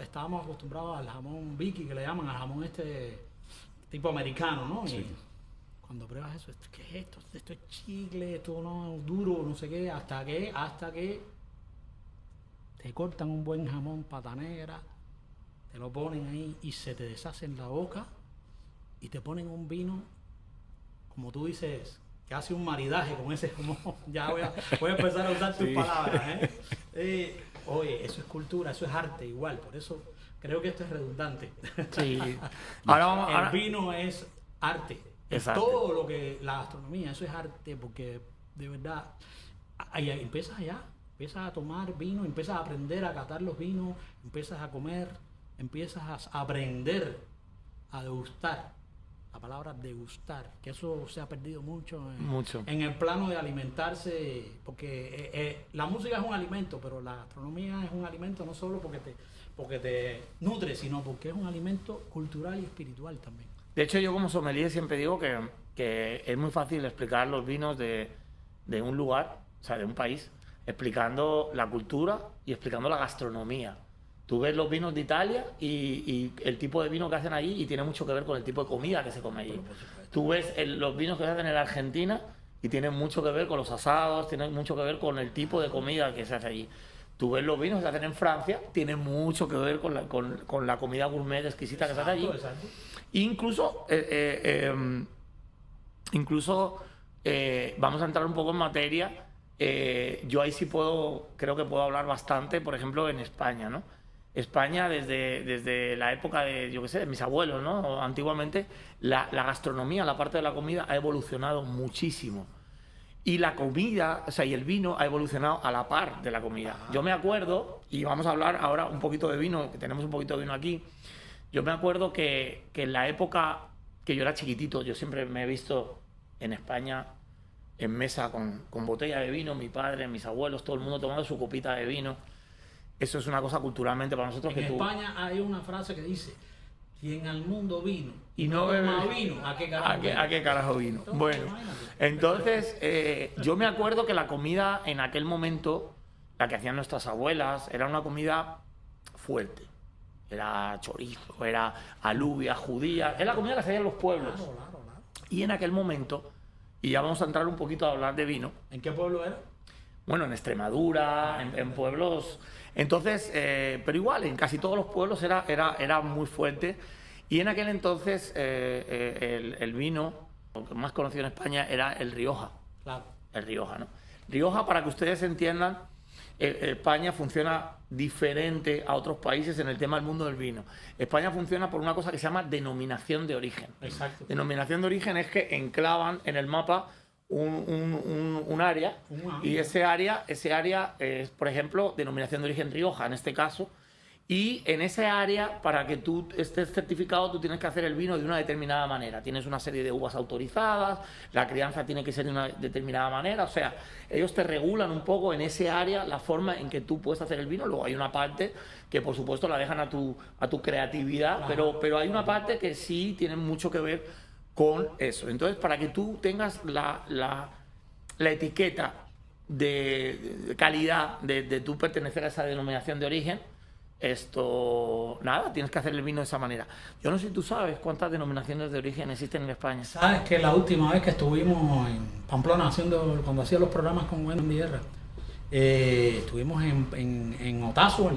estábamos acostumbrados al jamón Vicky, que le llaman, al jamón tipo americano, ¿no? Sí. Y cuando pruebas eso, ¿qué es esto? Esto es chicle, esto no duro, no sé qué, hasta que te cortan un buen jamón pata negra, te lo ponen ahí y se te deshace en la boca y te ponen un vino, como tú dices, que hace un maridaje con ese jamón. Ya voy a empezar a usar tus palabras, ¿eh? Oye, eso es cultura, eso es arte igual, por eso creo que esto es redundante. Sí. El vino es arte. Exacto. Todo lo que la gastronomía, eso es arte, porque de verdad ahí empiezas a tomar vino, empiezas a aprender a catar los vinos, empiezas a comer, empiezas a aprender a degustar. La palabra degustar, que eso se ha perdido mucho en el plano de alimentarse, porque la música es un alimento, pero la gastronomía es un alimento no solo porque te nutre, sino porque es un alimento cultural y espiritual también. De hecho, yo como sommelier siempre digo que es muy fácil explicar los vinos de un lugar, o sea, de un país, explicando la cultura y explicando la gastronomía. Tú ves los vinos de Italia y el tipo de vino que hacen allí, y tiene mucho que ver con el tipo de comida que se come allí. Tú ves los vinos que se hacen en Argentina y tienen mucho que ver con los asados, tienen mucho que ver con el tipo de comida que se hace allí. Tú ves los vinos que se hacen en Francia, tienen mucho que ver con la comida gourmet exquisita que se hace allí. Exacto. Incluso vamos a entrar un poco en materia. Yo ahí sí creo que puedo hablar bastante, por ejemplo, en España, ¿no? España, desde la época de mis abuelos, ¿no? Antiguamente, la gastronomía, la parte de la comida ha evolucionado muchísimo. Y la comida, o sea, y el vino ha evolucionado a la par de la comida. Yo me acuerdo, y vamos a hablar ahora un poquito de vino, que tenemos un poquito de vino aquí. Yo me acuerdo que en la época que yo era chiquitito, yo siempre me he visto en España en mesa con botella de vino, mi padre, mis abuelos, todo el mundo tomando su copita de vino. Eso es una cosa culturalmente para nosotros en España hay una frase que dice, quien al mundo vino y no bebe vino, ¿a qué carajo vino? ¿A qué carajo vino? Bueno, entonces yo me acuerdo que la comida en aquel momento, la que hacían nuestras abuelas, era una comida fuerte. Era chorizo, era alubia, judía, es la comida que se hacía en los pueblos. Claro. Y en aquel momento, y ya vamos a entrar un poquito a hablar de vino. ¿En qué pueblo era? Bueno, en Extremadura, en pueblos. Entonces, pero igual, en casi todos los pueblos era muy fuerte. Y en aquel entonces el vino, lo que más conocido en España, era el Rioja. Claro. El Rioja, ¿no? Rioja, para que ustedes entiendan, España funciona diferente a otros países en el tema del mundo del vino. España funciona por una cosa que se llama denominación de origen. Exacto. Denominación de origen es que enclavan en el mapa un área, y ese área es, por ejemplo, denominación de origen Rioja, en este caso. Y en ese área, para que tú estés certificado, tú tienes que hacer el vino de una determinada manera. Tienes una serie de uvas autorizadas, la crianza tiene que ser de una determinada manera. O sea, ellos te regulan un poco en ese área la forma en que tú puedes hacer el vino. Luego hay una parte que, por supuesto, la dejan a tu creatividad, pero hay una parte que sí tiene mucho que ver con eso. Entonces, para que tú tengas la etiqueta de calidad de tú pertenecer a esa denominación de origen, tienes que hacer el vino de esa manera. Yo no sé si tú sabes cuántas denominaciones de origen existen en España. Sabes que la última vez que estuvimos en Pamplona cuando hacía los programas con Wendy Guerra, estuvimos en Otazu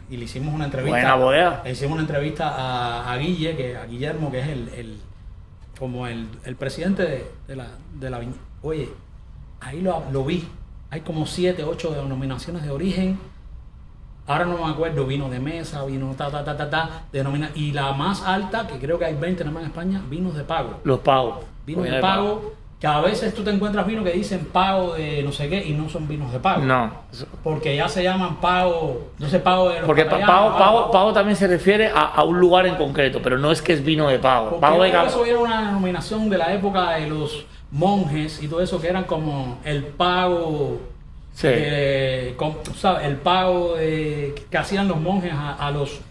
y le hicimos una entrevista. Buena bodega. Le hicimos una entrevista a Guillermo, que es el presidente de la viña. Oye, ahí lo vi. Hay como 7, 8 denominaciones de origen. Ahora no me acuerdo, vino de mesa, vino y la más alta, que creo que hay 20 nada más en España, vinos de pago. Los pagos. Vinos de pago, que a veces tú te encuentras vinos que dicen pago de no sé qué y no son vinos de pago. No. Porque ya se llaman pago, no sé, pago de los Porque patayanos, pago también se refiere a un lugar en concreto, pero no es que es vino de pago. Pago de eso era una denominación de la época de los monjes y todo eso, que eran como el pago... Sí. ¿Sabes? El pago que hacían los monjes a los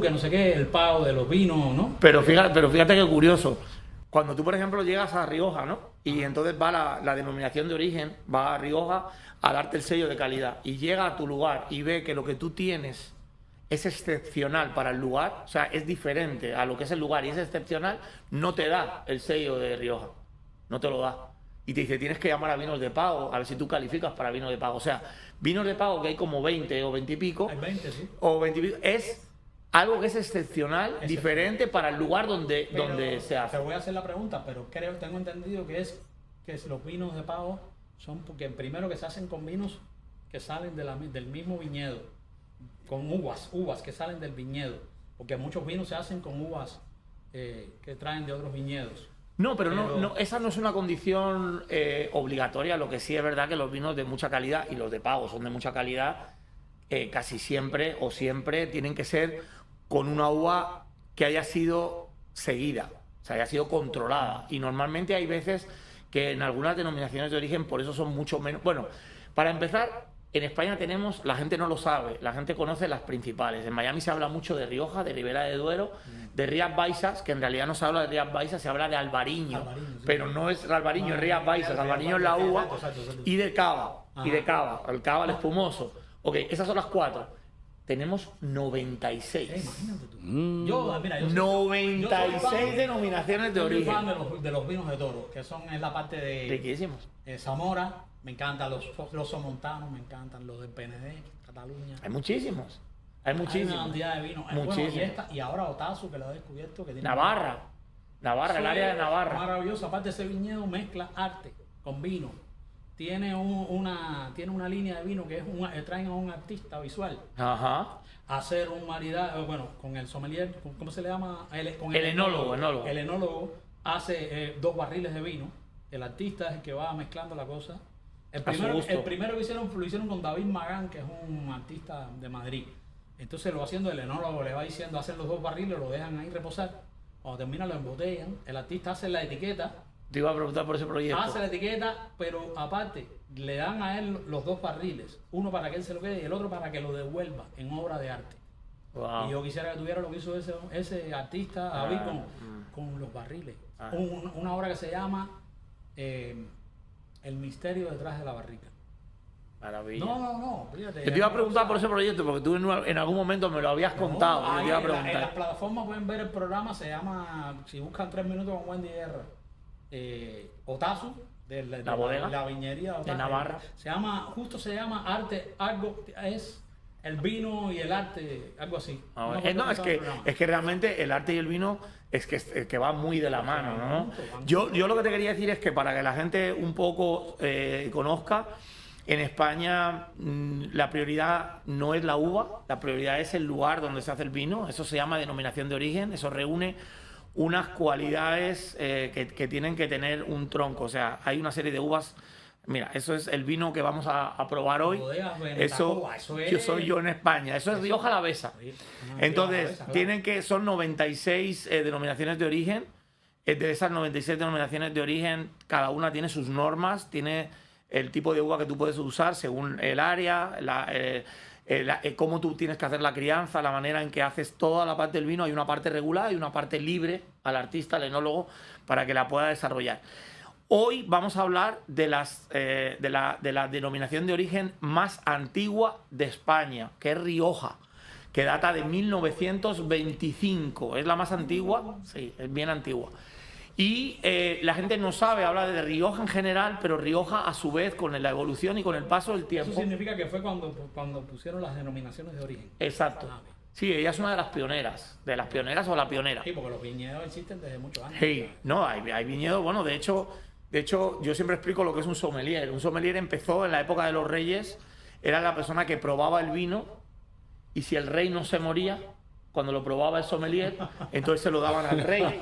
que no sé qué, el pago de los vinos, ¿no? Pero fíjate qué curioso. Cuando tú, por ejemplo, llegas a Rioja, ¿no? Y entonces va la denominación de origen, va a Rioja a darte el sello de calidad. Y llega a tu lugar y ve que lo que tú tienes es excepcional para el lugar, o sea, es diferente a lo que es el lugar y es excepcional, no te da el sello de Rioja. No te lo da. Y te dice, tienes que llamar a vinos de pago, a ver si tú calificas para vinos de pago. O sea, vinos de pago que hay como 20 o 20 y pico. Hay 20, sí. O 20 y pico. Es algo que es excepcional, diferente para el lugar donde se hace. Te voy a hacer la pregunta, pero tengo entendido que los vinos de pago son porque primero que se hacen con vinos que salen del mismo viñedo, con uvas que salen del viñedo. Porque muchos vinos se hacen con uvas que traen de otros viñedos. No, pero no, esa no es una condición obligatoria. Lo que sí es verdad que los vinos de mucha calidad y los de pago son de mucha calidad, casi siempre o siempre tienen que ser con una uva que haya sido seguida, o sea, haya sido controlada. Y normalmente hay veces que en algunas denominaciones de origen por eso son mucho menos. Bueno, para empezar, en España tenemos, la gente no lo sabe, la gente conoce las principales. En Miami se habla mucho de Rioja, de Ribera de Duero, de Rías Baixas, que en realidad no se habla de Rías Baixas, se habla de Albariño, sí. Pero no es el Albariño, es Rías Baixas, Albariño es la uva, y de cava, el cava, el espumoso. Ok, esas son las 4. Tenemos 96. Imagínate tú. Yo 96 denominaciones de origen. Yo soy fan de los vinos de toro, que es la parte de... Riquísimos. Zamora, me encantan los somontanos, me encantan los del PND, Cataluña. Hay muchísimos. Hay muchísimos. Hay una cantidad de vinos. Muchísimos. Bueno, y ahora Otazu, que lo ha descubierto. Que tiene Navarra, el área de Navarra. Maravilloso. Aparte, ese viñedo mezcla arte con vino. Tiene una línea de vino que es traen a un artista visual. Ajá. A hacer un maridaje, bueno, con el sommelier, ¿cómo se le llama? El enólogo. El enólogo hace 2 barriles de vino. El artista es el que va mezclando la cosa. El primero que lo hicieron con David Magán, que es un artista de Madrid. Entonces lo haciendo el enólogo, le va diciendo, hacen los 2 barriles, lo dejan ahí reposar. Cuando termina lo embotellan. El artista hace la etiqueta. Te iba a preguntar por ese proyecto. Hace la etiqueta, pero aparte le dan a él los 2 barriles. Uno para que él se lo quede y el otro para que lo devuelva en obra de arte. Wow. Y yo quisiera que tuviera lo que hizo ese artista David con los barriles. Una obra que se llama El misterio detrás de la barrica. Maravilla. No, fíjate. Te iba a preguntar por ese proyecto, porque tú en algún momento me lo habías contado. Ahí te iba a en las preguntar. plataformas pueden ver el programa, se llama, si buscan 3 minutos con Wendy Guerra, Otazu, de La bodega. la viñería De Navarra. se llama Arte, algo, es el vino y el arte, algo así. No, me acuerdo es cómo se llama el programa. que realmente el arte y el vino es que va muy de la mano, ¿no? Yo lo que te quería decir es que para que la gente un poco conozca, en España la prioridad no es la uva, la prioridad es el lugar donde se hace el vino. Eso se llama denominación de origen, eso reúne unas cualidades que tienen que tener un tronco. O sea, hay una serie de uvas. Mira, eso es el vino que vamos a probar hoy. Eso yo soy yo en España. Eso es Rioja Alavesa. Entonces, son 96 denominaciones de origen. De esas 96 denominaciones de origen, cada una tiene sus normas, tiene el tipo de uva que tú puedes usar según el área, cómo tú tienes que hacer la crianza, la manera en que haces toda la parte del vino. Hay una parte regulada y una parte libre al artista, al enólogo, para que la pueda desarrollar. Hoy vamos a hablar de la denominación de origen más antigua de España, que es Rioja, que data de 1925. ¿Es la más antigua? Sí, es bien antigua. Y la gente no sabe, habla de Rioja en general, pero Rioja a su vez, con la evolución y con el paso del tiempo... Eso significa que fue cuando pusieron las denominaciones de origen. Exacto. Sí, ella es una de las pioneras o la pionera. Sí, porque los viñedos existen desde muchos años. Sí, no, hay viñedos, bueno, de hecho, yo siempre explico lo que es un sommelier. Un sommelier empezó en la época de los reyes, era la persona que probaba el vino y si el rey no se moría, cuando lo probaba el sommelier, entonces se lo daban al rey.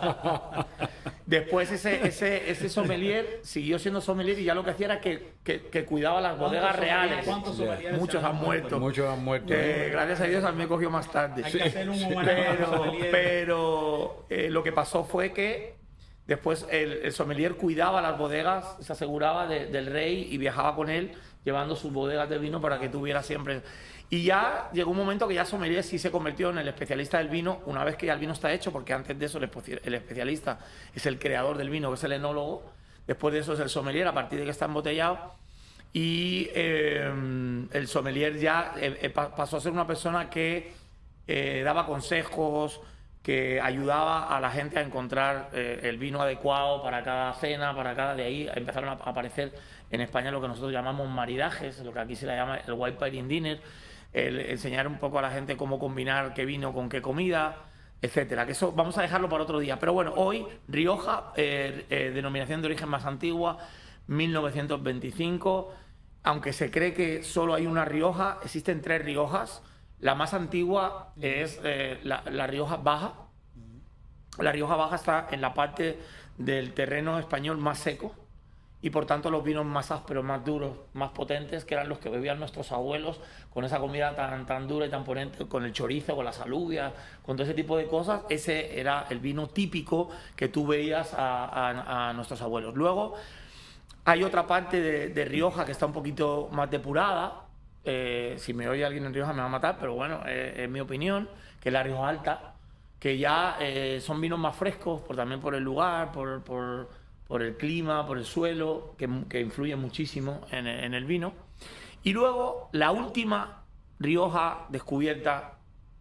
Después ese sommelier siguió siendo sommelier y ya lo que hacía era que cuidaba las bodegas reales. ¿Cuántos sommeliers Muchos han muerto. Muchos han muerto. Gracias a Dios a mí me cogió más tarde. Hay que hacer un homenaje a los sommeliers. Pero lo que pasó fue que después el sommelier cuidaba las bodegas, se aseguraba del rey y viajaba con él llevando sus bodegas de vino para que tuviera siempre... Y ya llegó un momento que ya sommelier sí se convirtió en el especialista del vino una vez que ya el vino está hecho, porque antes de eso el especialista es el creador del vino, que es el enólogo. Después de eso es el sommelier, a partir de que está embotellado. Y el sommelier ya pasó a ser una persona que daba consejos, que ayudaba a la gente a encontrar el vino adecuado para cada cena, para cada... De ahí empezaron a aparecer en España lo que nosotros llamamos maridajes, lo que aquí se le llama el white pairing dinner, el enseñar un poco a la gente cómo combinar qué vino con qué comida, etcétera. Que eso vamos a dejarlo para otro día. Pero bueno, hoy Rioja, denominación de origen más antigua, 1925. Aunque se cree que solo hay una Rioja, existen 3 Riojas. La más antigua es la Rioja Baja. La Rioja Baja está en la parte del terreno español más seco y por tanto los vinos más ásperos, más duros, más potentes, que eran los que bebían nuestros abuelos con esa comida tan dura y tan potente, con el chorizo, con las alubias, con todo ese tipo de cosas. Ese era el vino típico que tú veías a nuestros abuelos. Luego hay otra parte de Rioja que está un poquito más depurada. Si me oye alguien en Rioja me va a matar, pero bueno, es mi opinión, que es la Rioja Alta, que ya son vinos más frescos, también por el lugar, por el clima, por el suelo, que influye muchísimo en el vino. Y luego la última Rioja descubierta,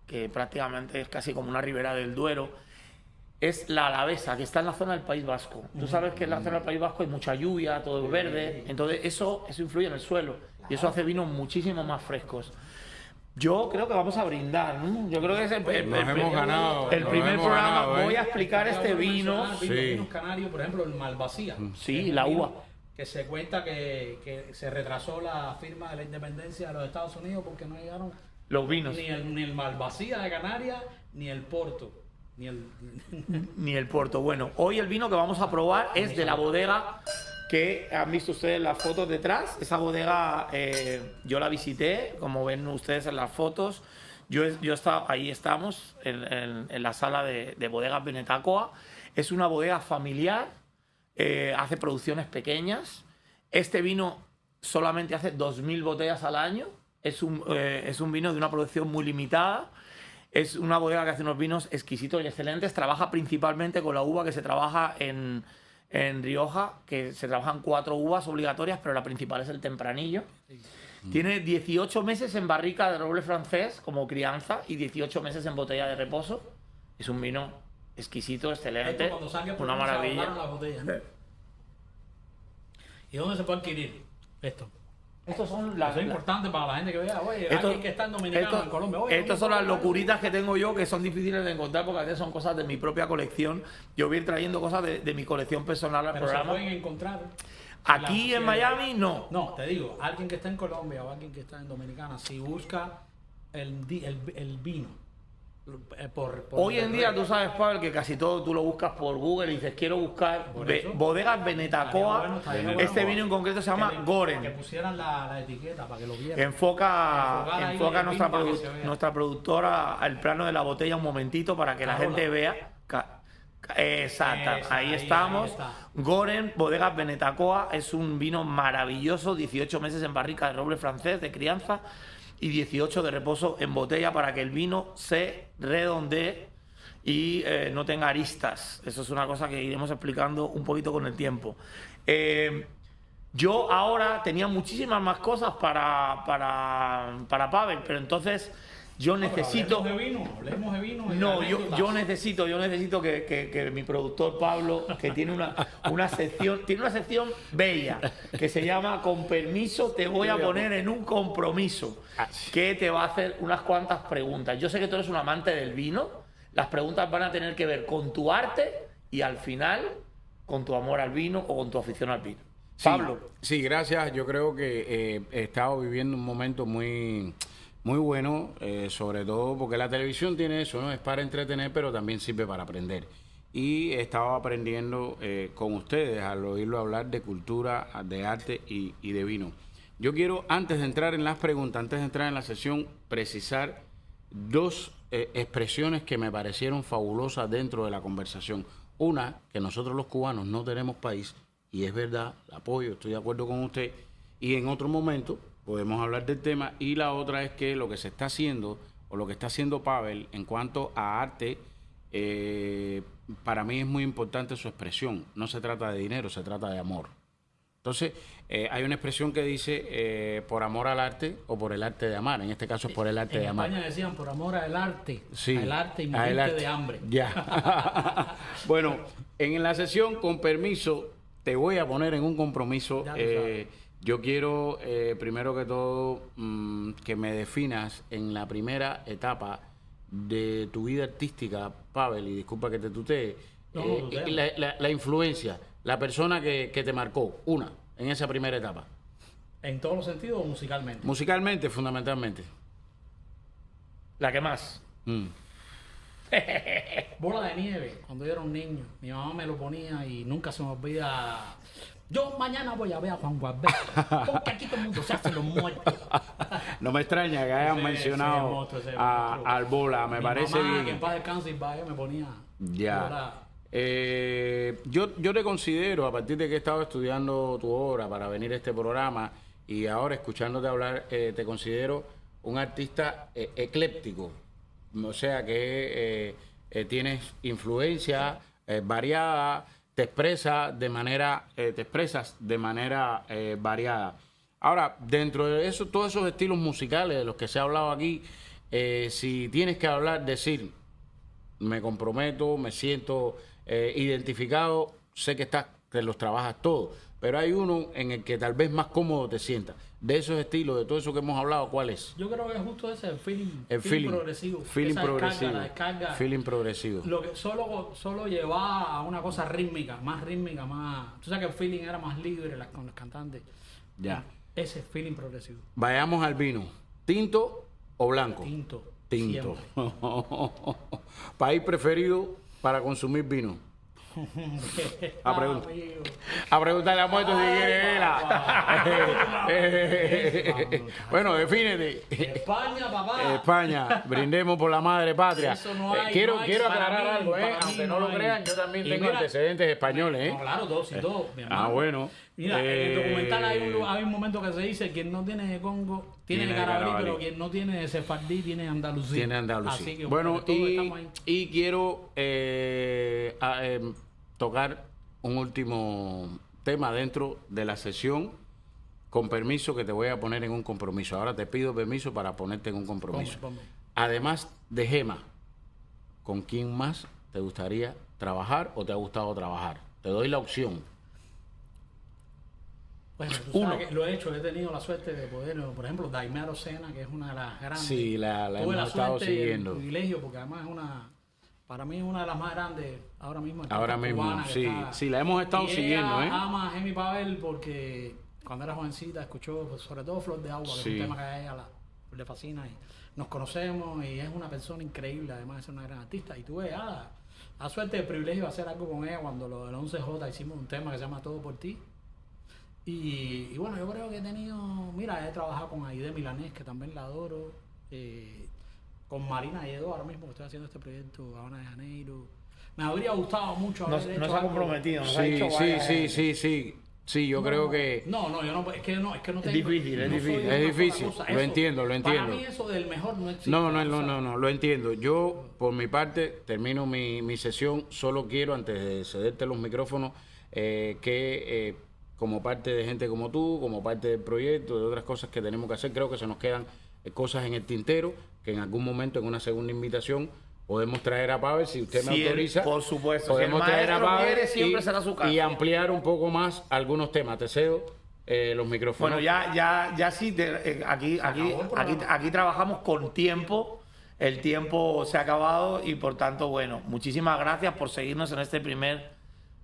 que prácticamente es casi como una ribera del Duero, es la Alavesa, que está en la zona del País Vasco. Tú sabes que en la zona del País Vasco hay mucha lluvia, todo es verde, entonces eso influye en el suelo y eso hace vinos muchísimo más frescos. Yo creo que vamos a brindar, ¿no? Yo creo que es el primer programa. Voy a explicar este vino. Vinos canarios, por ejemplo, el Malvasía. Sí, la uva. Que se cuenta que se retrasó la firma de la independencia de los Estados Unidos porque no llegaron los vinos. Ni el Malvasía de Canarias, ni el Porto. Ni el Porto. Bueno, hoy el vino que vamos a probar es de la bodega que han visto ustedes las fotos detrás. Esa bodega yo la visité, como ven ustedes en las fotos. Yo estaba, ahí estamos, en la sala de bodegas Benetacoa. Es una bodega familiar, hace producciones pequeñas. Este vino solamente hace 2.000 botellas al año. Es un vino de una producción muy limitada. Es una bodega que hace unos vinos exquisitos y excelentes. Trabaja principalmente con la uva que se trabaja en Rioja, que se trabajan 4 uvas obligatorias, pero la principal es el tempranillo. Sí. Tiene 18 meses en barrica de roble francés como crianza y 18 meses en botella de reposo. Es un vino exquisito, excelente, Esto cuando salga por una ahí se maravilla. agotaron las botellas, ¿no? ¿Y dónde se puede adquirir esto? Estos son Eso es importante para la gente que vea, oye, alguien que está en Dominicana, en Colombia. Oye, Estas son las locuritas que tengo yo, que son difíciles de encontrar porque a veces son cosas de mi propia colección. Yo voy a ir trayendo cosas de mi colección personal al pero se programa. pueden encontrar. Aquí en Miami, no. No, te digo, alguien que está en Colombia o alguien que está en Dominicana, si busca el vino por Hoy en día internet, tú sabes, Pablo, que casi todo tú lo buscas por Google y dices, quiero buscar Por eso. bodegas Benetacoa. estaría bueno, Este vino en concreto se llama que Goren. pusieran la etiqueta para que lo vieran. Enfoca ahí nuestra, el pin para que se vea. nuestra productora al plano de la botella un momentito para que la Carola. gente vea. Exacto, Esa, ahí ahí estamos. está. Goren, bodegas Benetacoa, es un vino maravilloso, 18 meses en barrica de roble francés de crianza y 18 de reposo en botella para que el vino se redondee y no tenga aristas. Eso es una cosa que iremos explicando un poquito con el tiempo. Yo ahora tenía muchísimas más cosas para Pavel, pero entonces yo necesito... Hablemos de vino. No, yo necesito que mi productor Pablo, que tiene una sección bella, que se llama Con permiso te voy a poner en un compromiso, que te va a hacer unas cuantas preguntas. Yo sé que tú eres un amante del vino, las preguntas van a tener que ver con tu arte y al final con tu amor al vino o con tu afición al vino. Sí, Pablo. Sí, gracias. Yo creo que he estado viviendo un momento muy bueno, sobre todo porque la televisión tiene eso, ¿no? Es para entretener, pero también sirve para aprender. Y he estado aprendiendo con ustedes al oírlo hablar de cultura, de arte y de vino. Yo quiero, antes de entrar en las preguntas, antes de entrar en la sesión, precisar 2 expresiones que me parecieron fabulosas dentro de la conversación. Una, que nosotros los cubanos no tenemos país, y es verdad, la apoyo, estoy de acuerdo con usted, y en otro momento podemos hablar del tema. Y la otra es que lo que se está haciendo, o lo que está haciendo Pavel en cuanto a arte, para mí es muy importante su expresión. No se trata de dinero, se trata de amor. Entonces, hay una expresión que dice por amor al arte o por el arte de amar. En este caso es por el arte de amar. En España decían por amor al arte, Sí, al arte y al morirte arte. de hambre. Ya. Bueno, en la sesión, con permiso, te voy a poner en un compromiso. Ya lo sabes. Yo quiero, primero que todo, que me definas en la primera etapa de tu vida artística, Pavel, y disculpa que te tutee, No, tutea. la influencia, la persona que te marcó, en esa primera etapa. En todos los sentidos o musicalmente. Musicalmente, fundamentalmente. La que más. Bola de nieve, cuando yo era un niño, mi mamá me lo ponía y nunca se me olvida. Yo mañana voy a ver a Juan Gualberto, porque aquí todo el mundo se hace los muertos. No me extraña que hayan Ese mencionado monstruo, ese a, monstruo. al Bola, me Mi parece mamá, bien. que en paz descanse y vaya, me ponía. Ya. Bola. Yo te considero, a partir de que he estado estudiando tu obra para venir a este programa y ahora escuchándote hablar, te considero un artista ecléptico. O sea que tienes influencia variada, te expresas de manera variada. Ahora, dentro de eso, todos esos estilos musicales de los que se ha hablado aquí, si tienes que hablar, decir, me comprometo, me siento identificado, sé que los trabajas todos, pero hay uno en el que tal vez más cómodo te sientas. De esos estilos, de todo eso que hemos hablado, ¿cuál es? Yo creo que es justo ese, el feeling, El feeling progresivo. Feeling Esa progresivo. la descarga. Feeling progresivo. Lo que solo lleva a una cosa rítmica, más. Tú sabes que el feeling era más libre con los cantantes. Ya. Ese feeling progresivo. Vayamos al vino. ¿Tinto o blanco? Tinto. Tinto. Siempre. País preferido para consumir vino. A preguntarle a Muerto si quiere vela. Bueno, defínete. España, papá. España, brindemos por la madre patria. Eso no hay, quiero no hay, aclarar para mí, algo, para mí aunque no no lo hay. crean, yo también Y tengo mira, antecedentes españoles, No, claro, dos y dos, mi hermano. bueno. Mira, en el documental hay un momento que se dice: quien no tiene de Congo tiene de Carabalí, pero quien no tiene de Sefardí tiene de Andalucía. Tiene Andalucía. Así que Bueno, todos estamos ahí. y quiero tocar un último tema dentro de la sesión, con permiso, que te voy a poner en un compromiso. Ahora te pido permiso para ponerte en un compromiso. Ponme. Además de Gema, ¿con quién más te gustaría trabajar o te ha gustado trabajar? Te doy la opción. Bueno, tú sabes que lo he hecho, he tenido la suerte de poder, por ejemplo, Daimero Sena, que es una de las grandes. Sí, la Tuve hemos la estado suerte y el siguiendo. privilegio, porque además para mí es una de las más grandes ahora mismo. Ahora mismo, sí, la hemos estado y siguiendo, ella ama a Gemi Pavel porque cuando era jovencita escuchó, pues, sobre todo Flor de Agua, que es un tema que a ella le fascina, y nos conocemos, y es una persona increíble, además de ser una gran artista. Y tuve la suerte y el privilegio de hacer algo con ella cuando lo del 11J hicimos un tema que se llama Todo por ti. Y bueno, yo creo que he trabajado con Aide Milanés, que también la adoro, con Marina Yedo, ahora mismo que estoy haciendo este proyecto Habana de Janeiro. Me habría gustado mucho haber hecho No se ha algo. comprometido, nos ha dicho Sí, yo creo que... No, yo no, es que no tengo... Es difícil, es no soy difícil. una Es sola difícil, cosa. lo entiendo. Para mí eso del mejor no existe. No, o sea, lo entiendo. Yo, por mi parte, termino mi sesión. Solo quiero, antes de cederte los micrófonos, que como parte de gente como tú, como parte del proyecto, de otras cosas que tenemos que hacer, creo que se nos quedan cosas en el tintero, que en algún momento, en una segunda invitación, podemos traer a Pavel, si usted me autoriza. Por supuesto. Podemos si el traer a maestro Pavel quiere, siempre será su casa. y ampliar un poco más algunos temas. Te cedo los micrófonos. Bueno, ya sí, aquí trabajamos con tiempo. El tiempo se ha acabado y por tanto, bueno, muchísimas gracias por seguirnos en este primer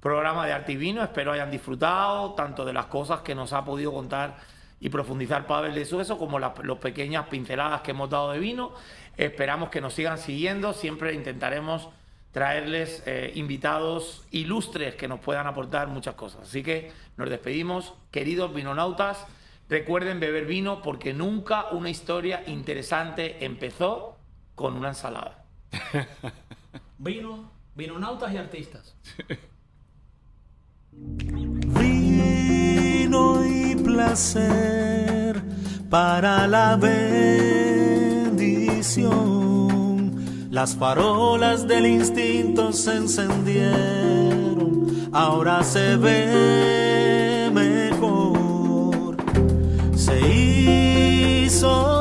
programa de Arte y Vino. Espero hayan disfrutado tanto de las cosas que nos ha podido contar y profundizar Pavel de eso, como las pequeñas pinceladas que hemos dado de vino. Esperamos que nos sigan siguiendo. Siempre intentaremos traerles invitados ilustres que nos puedan aportar muchas cosas. Así que nos despedimos, queridos vinonautas. Recuerden beber vino, porque nunca una historia interesante empezó con una ensalada. Vinonautas y artistas. Vino y placer para la bendición. Las farolas del instinto se encendieron, ahora se ve mejor. Se hizo